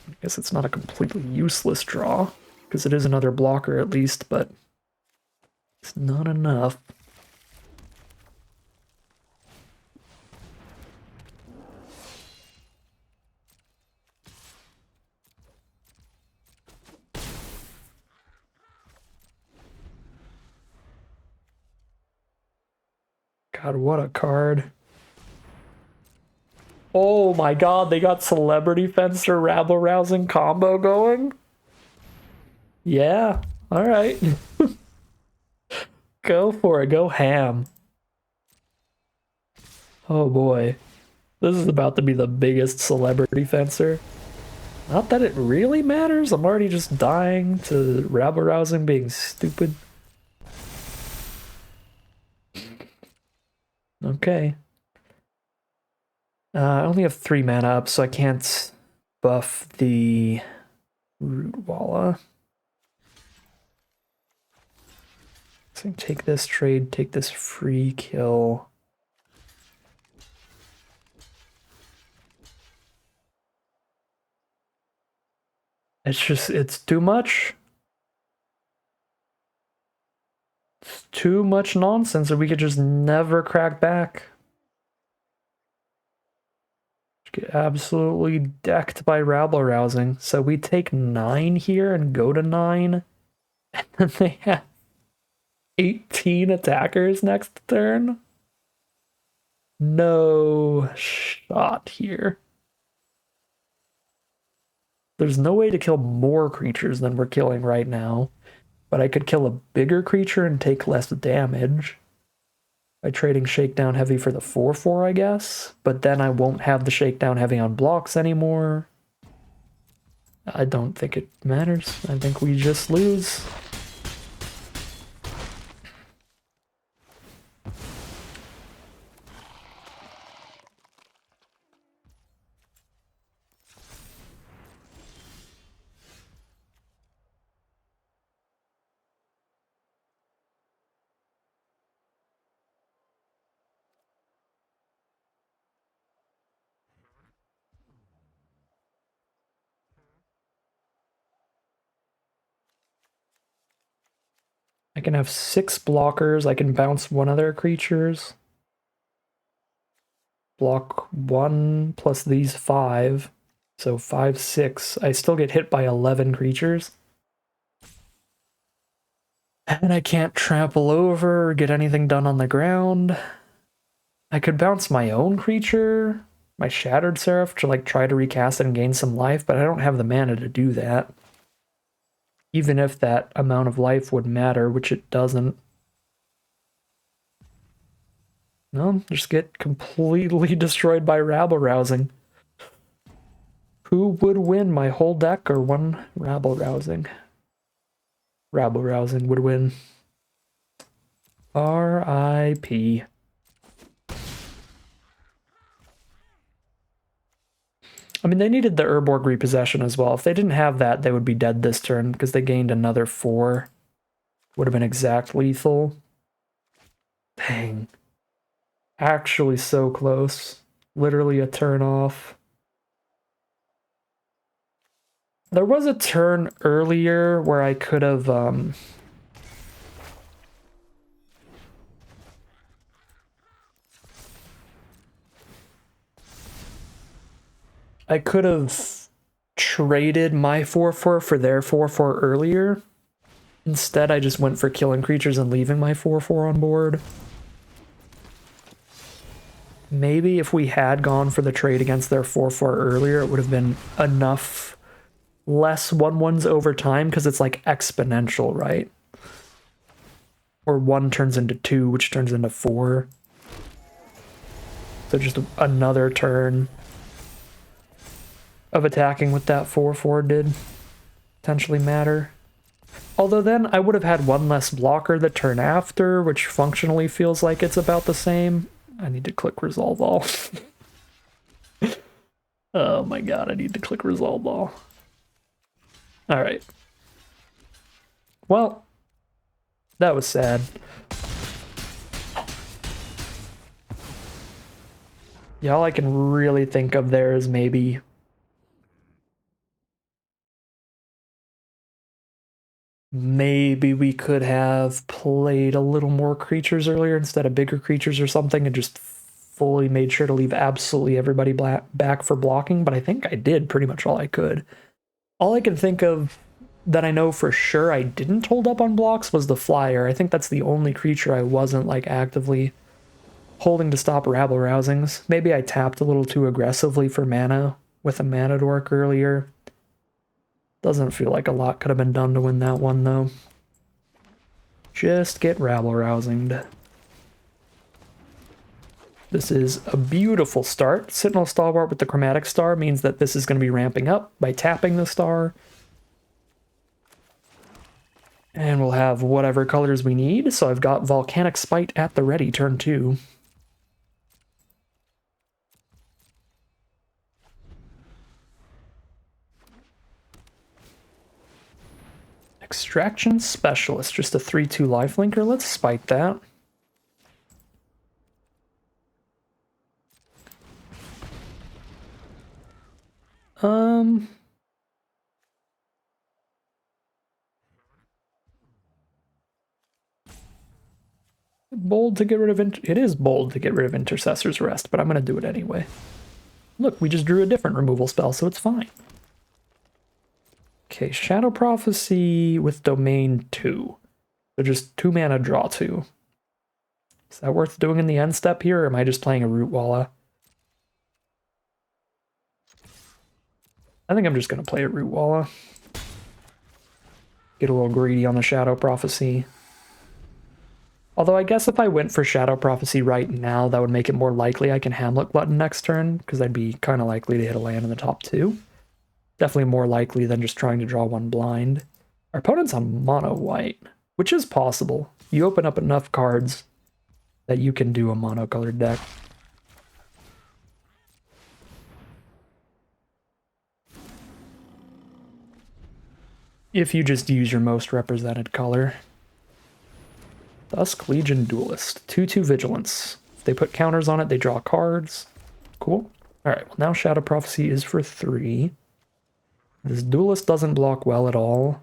I guess it's not a completely useless draw, because it is another blocker at least, but it's not enough. God, what a card. Oh my god, they got Celebrity Fencer rabble rousing combo going? Yeah, alright. Go for it, go ham. Oh boy. This is about to be the biggest Celebrity Fencer. Not that it really matters, I'm already just dying to rabble rousing being stupid. Okay. I only have 3 mana up, so I can't buff the Root Walla. So take this trade, take this free kill. It's too much. It's too much nonsense, or we could just never crack back. Get absolutely decked by rabble rousing. So we take 9 here and go to 9. And then they have 18 attackers next turn. No shot here. There's no way to kill more creatures than we're killing right now. But I could kill a bigger creature and take less damage by trading Shakedown Heavy for the 4/4, I guess. But then I won't have the Shakedown Heavy on blocks anymore. I don't think it matters. I think we just lose. I can have 6 blockers. I can bounce one of their creatures. Block 1 plus these 5. So 5, 6. I still get hit by 11 creatures. And I can't trample over or get anything done on the ground. I could bounce my own creature, my Shattered Seraph, to like try to recast it and gain some life, but I don't have the mana to do that. Even if that amount of life would matter, which it doesn't. No, just get completely destroyed by rabble rousing. Who would win, my whole deck or one rabble rousing? Rabble rousing would win. R.I.P. I mean, they needed the Urborg repossession as well. If they didn't have that, they would be dead this turn because they gained another 4. Would have been exact lethal. Dang. Actually so close. Literally a turn off. There was a turn earlier where I could have traded my 4/4 for their 4/4 earlier. Instead, I just went for killing creatures and leaving my 4/4 on board. Maybe if we had gone for the trade against their 4/4 earlier, it would have been enough less 1/1s over time because it's like exponential, right? Or 1 turns into 2, which turns into 4. So just another turn of attacking with that 4/4 did potentially matter. Although then I would have had 1 less blocker the turn after, which functionally feels like it's about the same. I need to click Resolve All. Oh my god, I need to click Resolve All. Alright. Well, that was sad. Yeah, all I can really think of there is maybe we could have played a little more creatures earlier instead of bigger creatures or something and just fully made sure to leave absolutely everybody back for blocking, but I think I did pretty much all I could. All I can think of that I know for sure I didn't hold up on blocks was the flyer. I think that's the only creature I wasn't like actively Holding to stop rabble rousings. Maybe I tapped a little too aggressively for mana with a mana dork earlier. Doesn't feel like a lot could have been done to win that one, though. Just get rabble rousing. This is a beautiful start. Sentinel Stalwart with the Chromatic Star means that this is going to be ramping up by tapping the star. And we'll have whatever colors we need. So I've got Volcanic Spite at the ready, turn 2. Extraction Specialist, just a 3/2 lifelinker. Let's spite that. Bold to get rid of it is bold to get rid of Intercessor's Rest, but I'm going to do it anyway. Look, we just drew a different removal spell, so it's fine. Okay, Shadow Prophecy with Domain 2. So just 2 mana, draw 2. Is that worth doing in the end step here, or am I just playing a Root Walla? I think I'm just going to play a Root Walla. Get a little greedy on the Shadow Prophecy. Although I guess if I went for Shadow Prophecy right now, that would make it more likely I can Hamlet Glutton next turn, because I'd be kind of likely to hit a land in the top 2. Definitely more likely than just trying to draw one blind. Our opponent's on mono white, which is possible. You open up enough cards that you can do a monocolored deck. If you just use your most represented color. Dusk Legion Duelist. 2/2 Vigilance. If they put counters on it, they draw cards. Cool. Alright, well now Shadow Prophecy is for 3. This Duelist doesn't block well at all.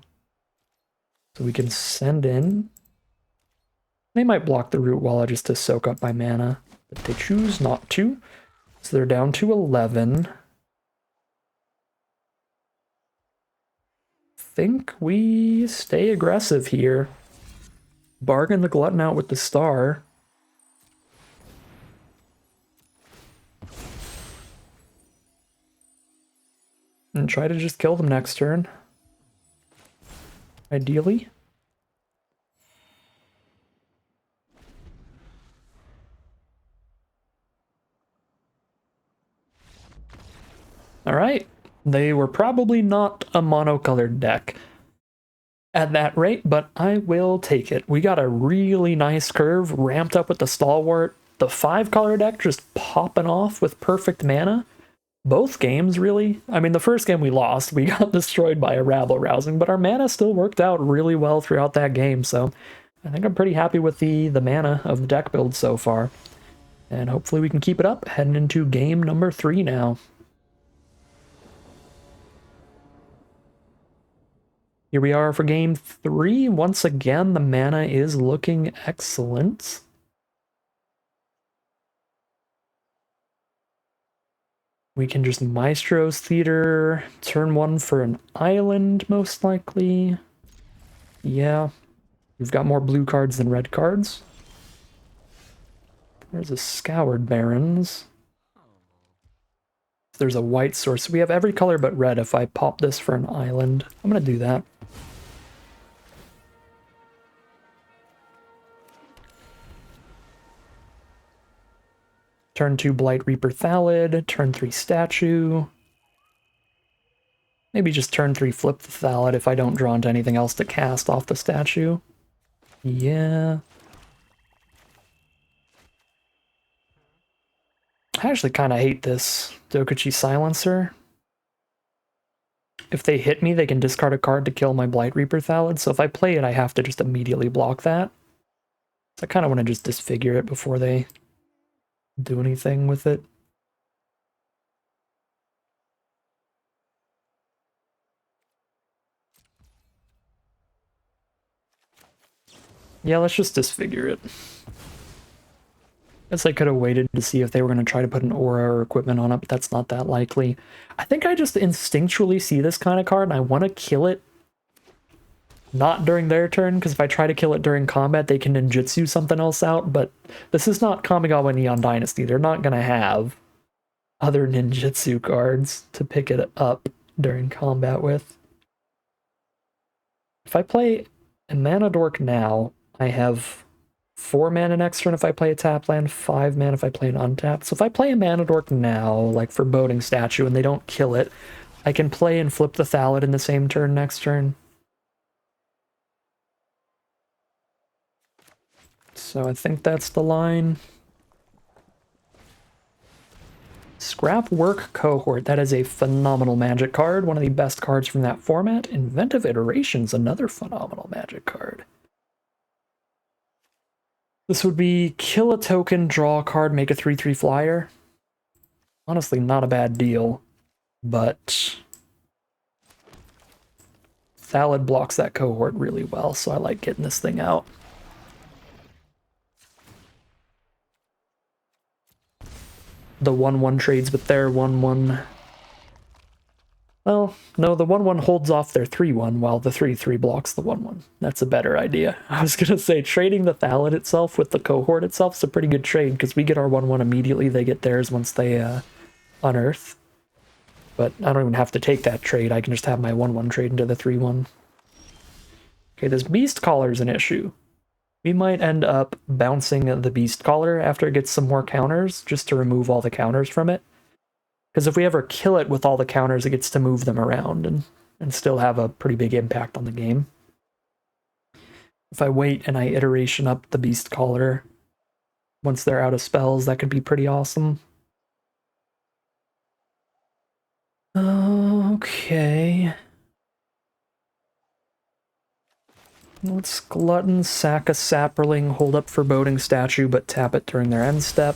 So we can send in. They might block the Root Walla just to soak up my mana, but they choose not to. So they're down to 11. Think we stay aggressive here. Bargain the Glutton out with the star. And try to just kill them next turn. Ideally. Alright. They were probably not a monocolored deck at that rate, but I will take it. We got a really nice curve ramped up with the Stalwart. The 5-color deck just popping off with perfect mana. Both games, really. I mean, the first game we lost, we got destroyed by a rabble rousing, but our mana still worked out really well throughout that game, so I think I'm pretty happy with the mana of the deck build so far. And hopefully we can keep it up, heading into game number 3 now. Here we are for game 3. Once again, the mana is looking excellent. We can just Maestro's Theater, turn 1 for an island, most likely. Yeah, we've got more blue cards than red cards. There's a Scoured Barrens. There's a white source. We have every color but red if I pop this for an island. I'm going to do that. Turn 2 Blight Reaper Thallid, turn 3 Statue. Maybe just turn 3 flip the Thallid if I don't draw into anything else to cast off the Statue. Yeah. I actually kind of hate this Dokuchi Silencer. If they hit me, they can discard a card to kill my Blight Reaper Thallid, so if I play it, I have to just immediately block that. So I kind of want to just disfigure it before they do anything with it. Yeah, let's just disfigure it. Guess I could have waited to see if they were going to try to put an aura or equipment on it, but that's not that likely. I think I just instinctually see this kind of card and I want to kill it Not during their turn, because if I try to kill it during combat, they can ninjutsu something else out, but this is not Kamigawa Neon Dynasty. They're not going to have other ninjutsu cards to pick it up during combat with. If I play a mana dork now, I have 4 mana next turn if I play a tap land, 5 mana if I play an untapped. So if I play a mana dork now, like Foreboding Statue, and they don't kill it, I can play and flip the Thallid in the same turn next turn. So I think that's the line. Scrap Work Cohort. That is a phenomenal Magic card. One of the best cards from that format. Inventive Iterations, another phenomenal Magic card. This would be kill a token, draw a card, make a 3/3 flyer. Honestly, not a bad deal, but Thallid blocks that cohort really well, so I like getting this thing out. The 1/1 trades with their 1/1. Well, no, the 1/1 holds off their 3/1 while the 3/3 blocks the 1/1. That's a better idea. I was gonna say trading the Thallid itself with the cohort itself is a pretty good trade because we get our 1/1 immediately. They get theirs once they unearth. But I don't even have to take that trade. I can just have my 1/1 trade into the 3/1. Okay, this Beast Collar is an issue. We might end up bouncing the Beast Collar after it gets some more counters, just to remove all the counters from it. Because if we ever kill it with all the counters, it gets to move them around and still have a pretty big impact on the game. If I wait and I iteration up the Beast Collar, once they're out of spells, that could be pretty awesome. Okay. Let's Glutton, sack a Saproling, hold up Foreboding Statue, but tap it during their end step.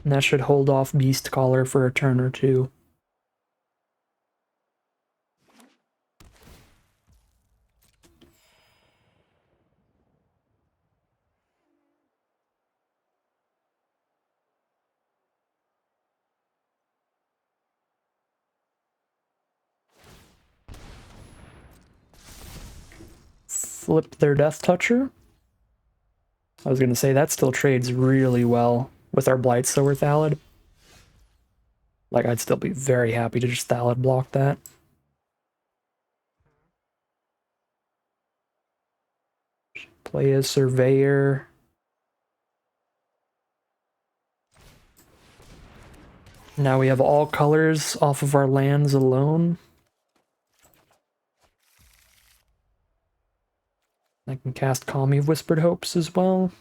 And that should hold off Beast Collar for a turn or two. Flip their Death Toucher. I was going to say, that still trades really well with our Blightsower Thallid. Like, I'd still be very happy to just Thallid block that. Play a Surveyor. Now we have all colors off of our lands alone. I can cast Kami of Whispered Hopes as well.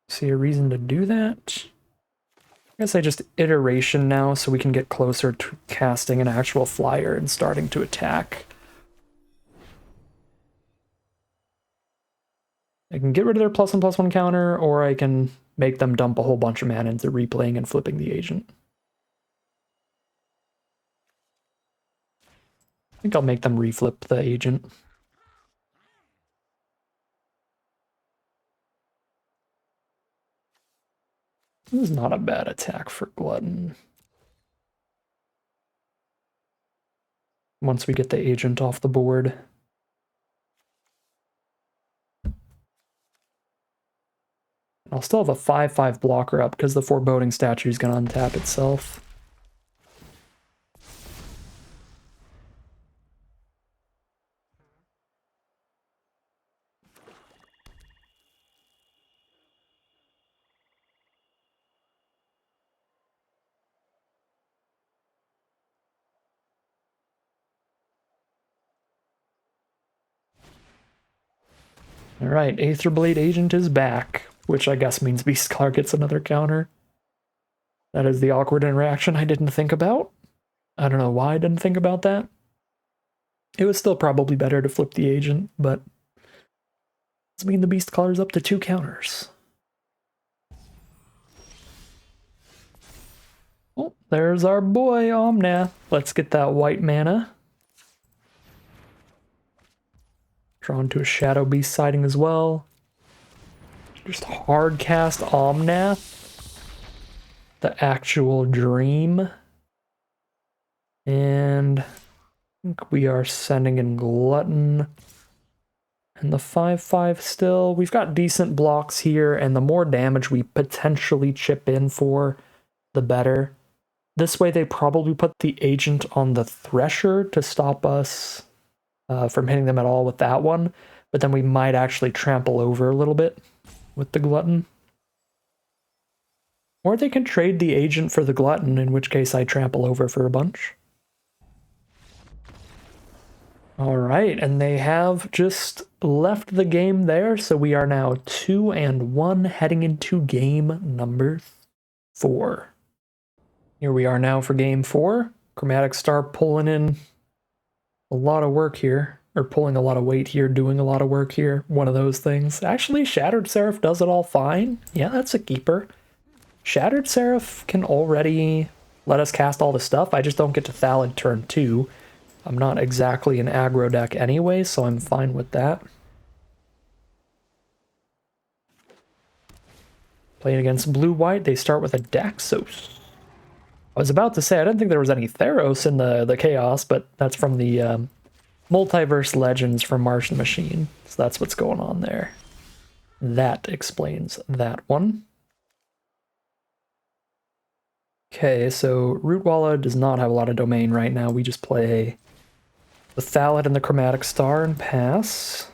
See a reason to do that? I guess I just iteration now so we can get closer to casting an actual flyer and starting to attack. I can get rid of their +1/+1 counter, or I can make them dump a whole bunch of mana into replaying and flipping the agent. I think I'll make them reflip the agent. This is not a bad attack for Glutton. Once we get the agent off the board. I'll still have a 5/5 blocker up because the Foreboding Statue is going to untap itself. Alright, Aetherblade Agent is back, which I guess means Beastcar gets another counter. That is the awkward interaction I didn't think about. I don't know why I didn't think about that. It was still probably better to flip the agent, but does mean the Beastcar's up to 2 counters. Oh, there's our boy Omnath. Let's get that white mana. Drawn to a Shadow Beast siding as well. Just hard cast Omnath. the actual dream. And I think we are sending in Glutton. And the 5/5 still. We've got decent blocks here, and the more damage we potentially chip in for, the better. This way they probably put the agent on the Thresher to stop us from hitting them at all with that one, but then we might actually trample over a little bit with the Glutton. Or they can trade the agent for the Glutton, in which case I trample over for a bunch. Alright, and they have just left the game there, so we are now 2-1 heading into game number 4. Here we are now for game 4. Chromatic Star pulling in a lot of work here, or pulling a lot of weight here, doing a lot of work here, one of those things. Actually, Shattered Seraph does it all fine. Yeah, that's a keeper. Shattered Seraph can already let us cast all the stuff. I just don't get to Thallid turn 2. I'm not exactly an aggro deck anyway, so I'm fine with that. Playing against blue-white, they start with a Daxos. I was about to say, I didn't think there was any Theros in the Chaos, but that's from the Multiverse Legends from Martian Machine. So that's what's going on there. That explains that one. Okay, so Rootwalla does not have a lot of domain right now. We just play the Thallid and the Chromatic Star and pass.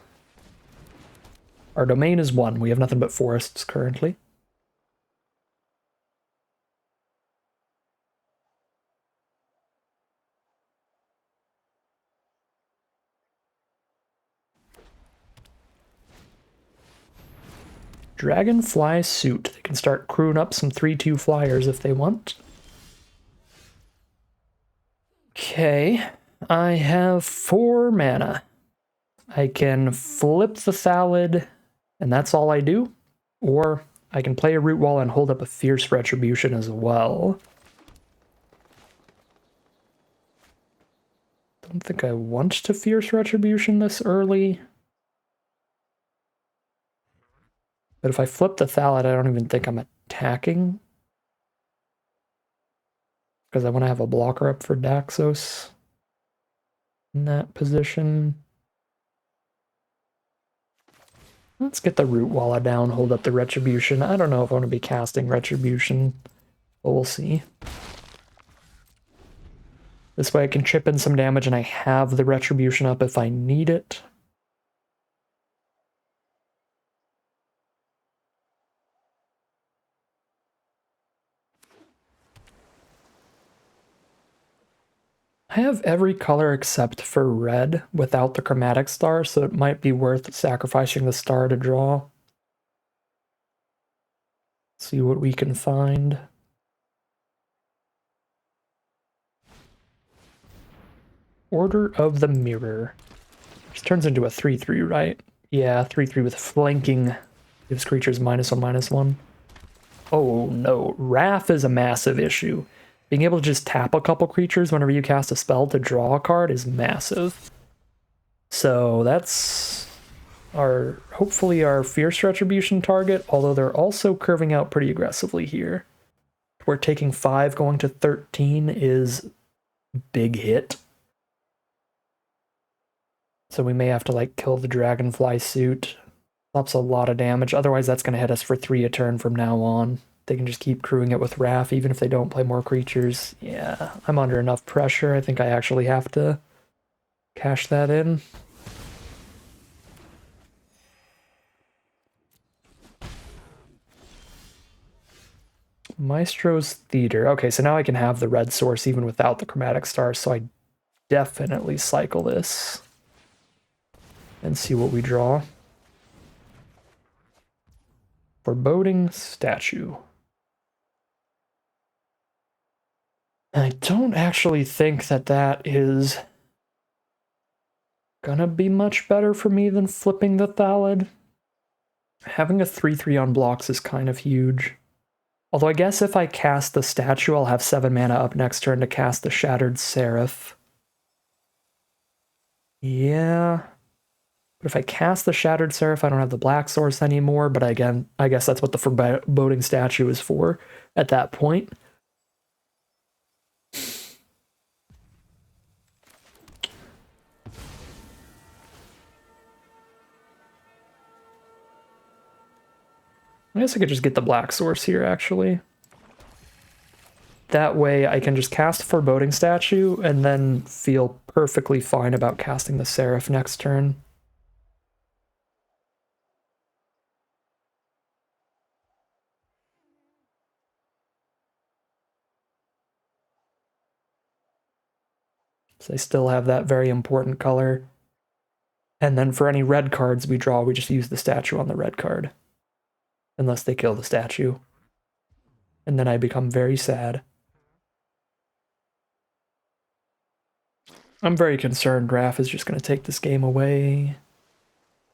Our domain is 1. We have nothing but forests currently. Dragonfly Suit. They can start crewing up some 3/2 flyers if they want. Okay, I have 4 mana. I can flip the Thallid, and that's all I do. Or I can play a Rootwalla and hold up a Fierce Retribution as well. Don't think I want to Fierce Retribution this early. But if I flip the Thallid, I don't even think I'm attacking. Because I want to have a blocker up for Daxos in that position. Let's get the Rootwalla down, hold up the Retribution. I don't know if I want to be casting Retribution, but we'll see. This way I can chip in some damage and I have the Retribution up if I need it. I have every color except for red without the Chromatic Star, so it might be worth sacrificing the star to draw. See what we can find. Order of the Mirror. Which turns into a 3/3, right? Yeah, 3/3 with flanking. Gives creatures -1/-1. Oh no, Wrath is a massive issue. Being able to just tap a couple creatures whenever you cast a spell to draw a card is massive. So that's hopefully our Fierce Retribution target, although they're also curving out pretty aggressively here. We're taking 5 going to 13 is big hit. So we may have to like kill the Dragonfly Suit. Stops a lot of damage, otherwise that's going to hit us for 3 a turn from now on. They can just keep crewing it with Wrath, even if they don't play more creatures. Yeah, I'm under enough pressure. I think I actually have to cash that in. Maestro's Theater. Okay, so now I can have the red source even without the Chromatic Star, so I definitely cycle this and see what we draw. Foreboding Statue. I don't actually think that that is gonna be much better for me than flipping the Thallid. Having a 3/3 on blocks is kind of huge. Although I guess if I cast the statue, I'll have 7 mana up next turn to cast the Shattered Seraph. Yeah. But if I cast the Shattered Seraph, I don't have the black source anymore, but again, I guess that's what the Foreboding Statue is for at that point. I guess I could just get the black source here, actually. That way I can just cast Foreboding Statue and then feel perfectly fine about casting the Seraph next turn. So I still have that very important color. And then for any red cards we draw, we just use the statue on the red card. Unless they kill the statue. And then I become very sad. I'm very concerned Raph is just going to take this game away.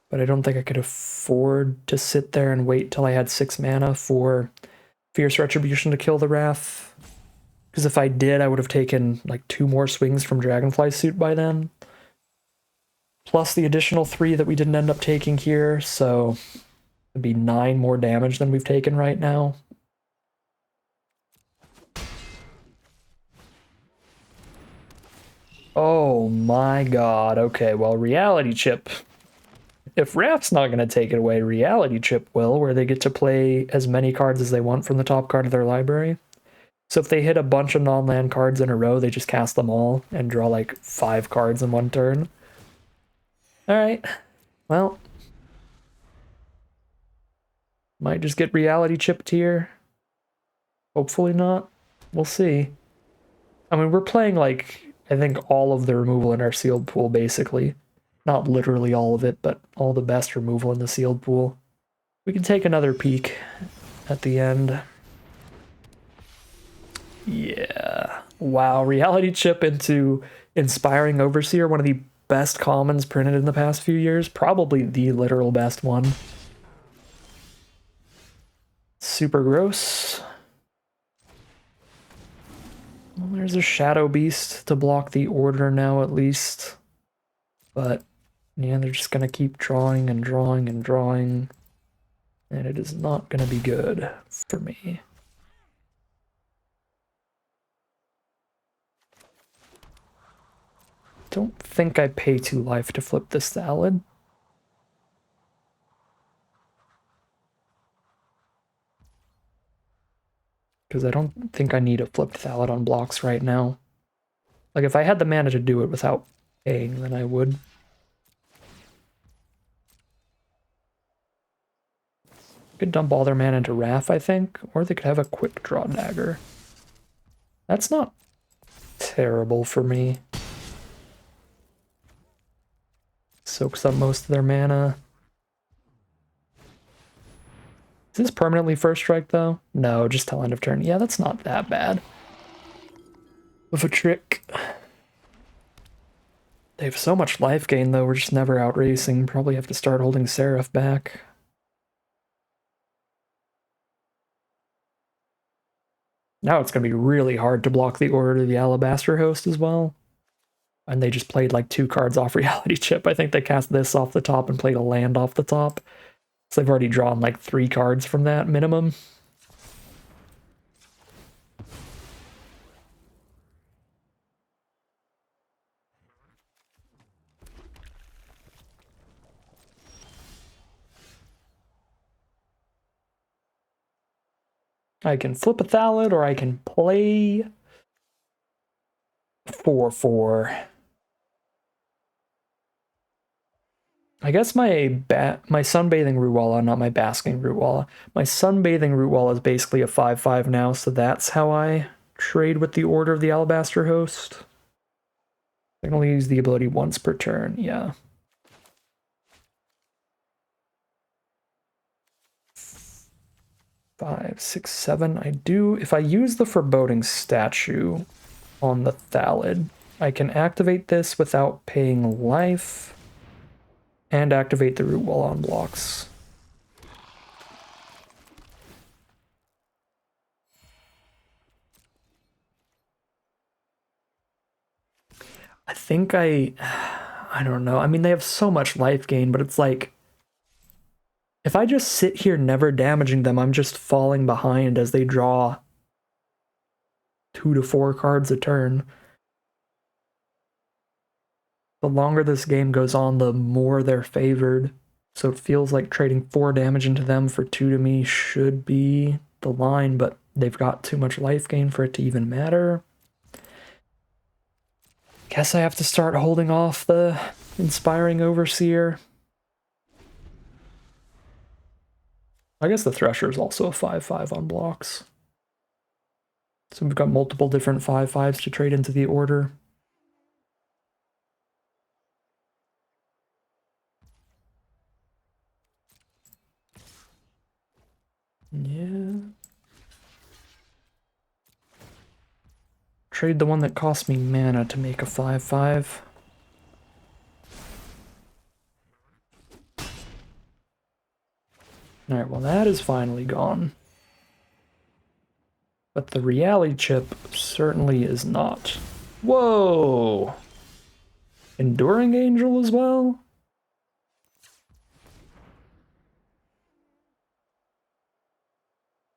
But I don't think I could afford to sit there and wait till I had 6 mana for Fierce Retribution to kill the Raph. Because if I did, I would have taken like 2 more swings from Dragonfly Suit by then. Plus the additional 3 that we didn't end up taking here, so it'd be 9 more damage than we've taken right now. Oh my god, okay, well, Reality Chip. If Raph's not going to take it away, Reality Chip will, where they get to play as many cards as they want from the top card of their library. So if they hit a bunch of non-land cards in a row, they just cast them all and draw like 5 cards in one turn. Alright, well. Might just get Reality Chipped here. Hopefully not. We'll see. I mean, we're playing like, I think all of the removal in our sealed pool, basically. Not literally all of it, but all the best removal in the sealed pool. We can take another peek at the end. Yeah. Wow, Reality Chip into Inspiring Overseer, one of the best commons printed in the past few years. Probably the literal best one. Super gross. Well, there's a Shadow Beast to block the order now, at least. But, yeah, they're just gonna keep drawing and drawing and drawing. And it is not gonna be good for me. Don't think I pay 2 life to flip this salad. Because I don't think I need a flipped salad on blocks right now. Like, if I had the mana to do it without paying, then I would. Could dump all their mana into Raph, I think. Or they could have a quick draw dagger. That's not terrible for me. Soaks up most of their mana. Is this permanently first strike, though? No, just till end of turn. Yeah, that's not that bad of a trick. They have so much life gain, though. We're just never out racing. Probably have to start holding Seraph back. Now it's going to be really hard to block the Order to the Alabaster Host as well. And they just played like 2 cards off Reality Chip. I think they cast this off the top and played a land off the top. So they've already drawn like 3 cards from that minimum. I can flip a Thallid, or I can play 4/4. I guess my Sunbathing Rootwalla, not my Basking Rootwalla. My Sunbathing Rootwalla is basically a 5/5 now, so that's how I trade with the Order of the Alabaster Host. I can only use the ability once per turn, yeah. 5, 6, 7. I do. If I use the Foreboding Statue on the Thallid, I can activate this without paying life and activate the Rootwalla on blocks. I think I don't know. I mean, they have so much life gain, but it's like, if I just sit here never damaging them, I'm just falling behind as they draw 2 to 4 cards a turn. The longer this game goes on, the more they're favored. So it feels like trading 4 damage into them for 2 to me should be the line, but they've got too much life gain for it to even matter. Guess I have to start holding off the Inspiring Overseer. I guess the Thresher is also a 5/5 on blocks. So we've got multiple different 5/5s to trade into the order. Yeah. Trade the one that cost me mana to make a 5/5. Alright, well that is finally gone. But the reality chip certainly is not. Whoa! Enduring Angel as well?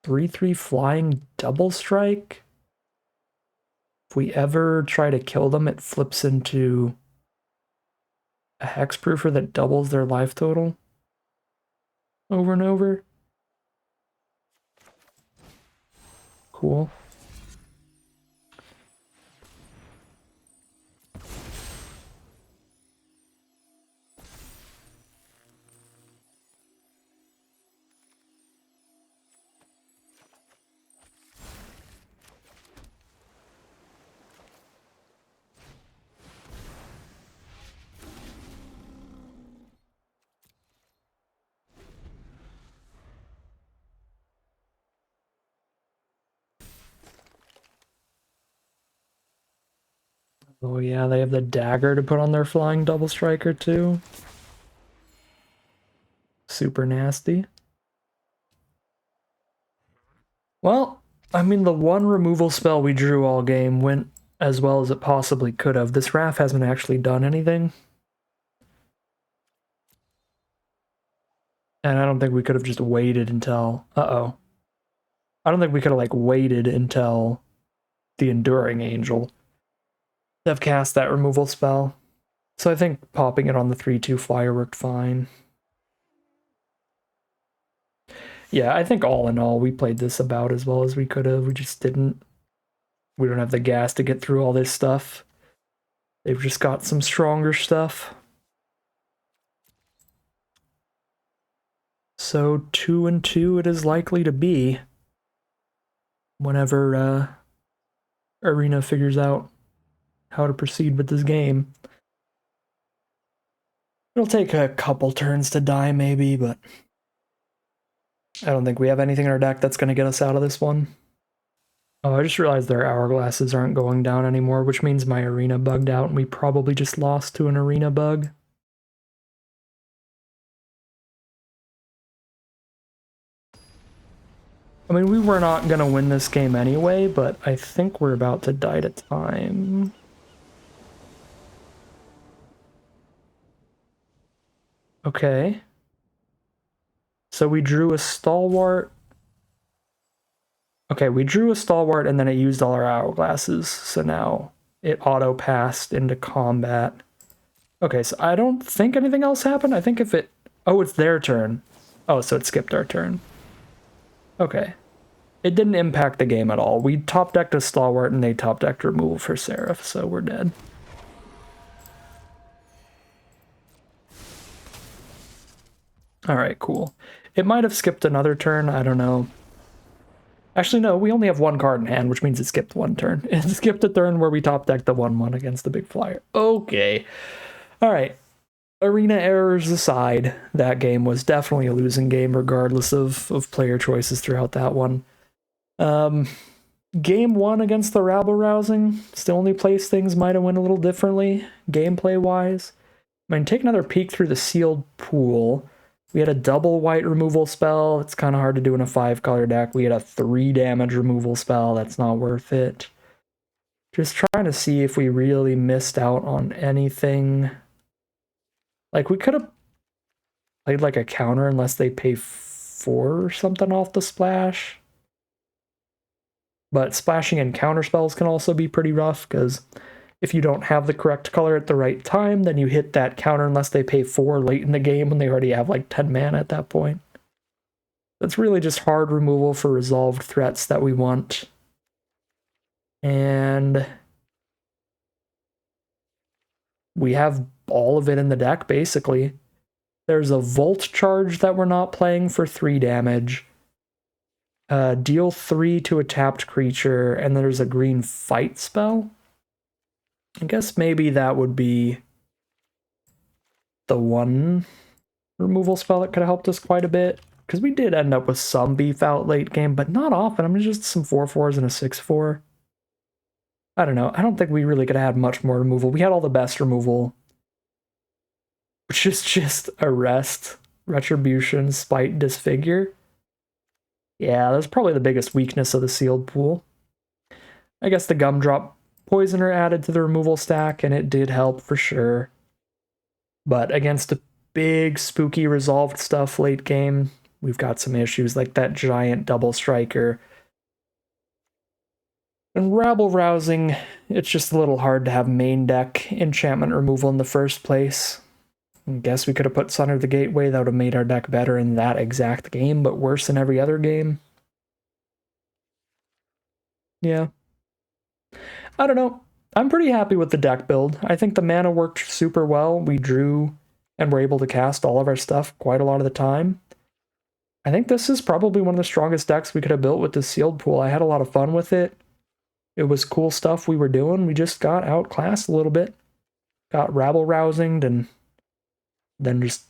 Three flying double strike? If we ever try to kill them, it flips into a hexproofer that doubles their life total over and over. Cool. Oh yeah, they have the dagger to put on their flying double striker too. Super nasty. Well, I mean, the one removal spell we drew all game went as well as it possibly could have. This Wrath hasn't actually done anything. And I don't think we could have just waited until... Uh-oh. I don't think we could have, like, waited until the Enduring Angel to have cast that removal spell. So I think popping it on the 3/2 flyer worked fine. Yeah, I think all in all, we played this about as well as we could have. We just didn't... We don't have the gas to get through all this stuff. They've just got some stronger stuff. So 2-2 it is likely to be whenever Arena figures out how to proceed with this game. It'll take a couple turns to die maybe, but I don't think we have anything in our deck that's going to get us out of this one. Oh, I just realized their hourglasses aren't going down anymore, which means my arena bugged out and we probably just lost to an arena bug. I mean, we were not going to win this game anyway, but I think we're about to die to time. Okay. So we drew a Stalwart. Okay, we drew a Stalwart and then it used all our hourglasses, so now it auto-passed into combat. Okay, so I don't think anything else happened. I think if it... Oh, it's their turn. Oh, so it skipped our turn. Okay. It didn't impact the game at all. We top-decked a Stalwart and they top-decked removal for Seraph, so we're dead. Alright, cool. It might have skipped another turn, I don't know. Actually, no, we only have one card in hand, which means it skipped one turn. It skipped a turn where we top-decked the 1/1 against the big flyer. Okay. Alright. Arena errors aside, that game was definitely a losing game regardless of player choices throughout that one. Game 1 against the rabble-rousing, still only place things might have went a little differently, gameplay-wise. I mean, take another peek through the sealed pool. We had a double white removal spell. It's kind of hard to do in a 5-color deck. We had a 3 damage removal spell. That's not worth it. Just trying to see if we really missed out on anything Like, we could have played like a counter unless they pay 4 or something off the splash. But splashing and counter spells can also be pretty rough, because if you don't have the correct color at the right time, then you hit that counter unless they pay 4 late in the game when they already have like 10 mana at that point. That's really just hard removal for resolved threats that we want. And we have all of it in the deck, basically. There's a Volt Charge that we're not playing for 3 damage. Deal 3 to a tapped creature, and there's a green fight spell. I guess maybe that would be the one removal spell that could have helped us quite a bit, because we did end up with some beef out late game, but not often. I mean, just some 4/4s and a 6/4. I don't know. I don't think we really could have had much more removal. We had all the best removal, which is just Arrest, Retribution, Spite, Disfigure. Yeah, that's probably the biggest weakness of the sealed pool. I guess the Gumdrop Poisoner added to the removal stack, and it did help for sure. But against a big, spooky resolved stuff late game, we've got some issues like that giant double striker. And Rabble Rousing, it's just a little hard to have main deck enchantment removal in the first place. I guess we could have put Son of the Gateway. That would have made our deck better in that exact game, but worse in every other game. Yeah. I don't know. I'm pretty happy with the deck build. I think the mana worked super well. We drew and were able to cast all of our stuff quite a lot of the time. I think this is probably one of the strongest decks we could have built with this sealed pool. I had a lot of fun with it. It was cool stuff we were doing. We just got outclassed a little bit. Got rabble rousinged, and then just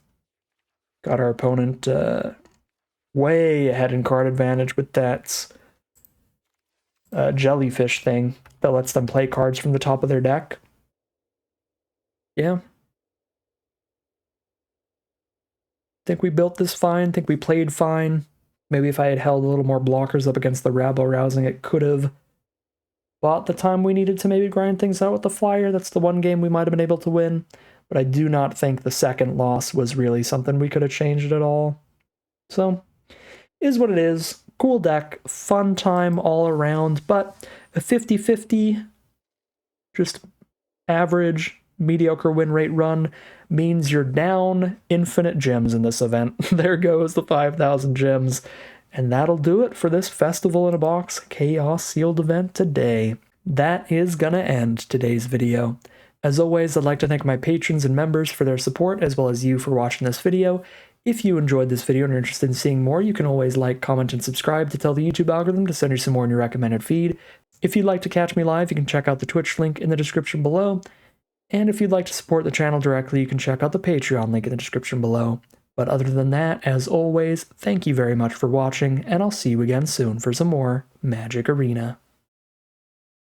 got our opponent way ahead in card advantage with that jellyfish thing that lets them play cards from the top of their deck. Yeah. Think we built this fine. Think we played fine. Maybe if I had held a little more blockers up against the rabble rousing, it could have bought the time we needed to maybe grind things out with the flyer. That's the one game we might have been able to win. But I do not think the second loss was really something we could have changed at all. So, is what it is. Cool deck, fun time all around, but a 50-50, just average, mediocre win rate run means you're down infinite gems in this event. There goes the 5,000 gems. And that'll do it for this Festival in a Box Chaos Sealed event today. That is gonna end today's video. As always, I'd like to thank my patrons and members for their support, as well as you for watching this video. If you enjoyed this video and are interested in seeing more, you can always like, comment, and subscribe to tell the YouTube algorithm to send you some more in your recommended feed. If you'd like to catch me live, you can check out the Twitch link in the description below. And if you'd like to support the channel directly, you can check out the Patreon link in the description below. But other than that, as always, thank you very much for watching, and I'll see you again soon for some more Magic Arena.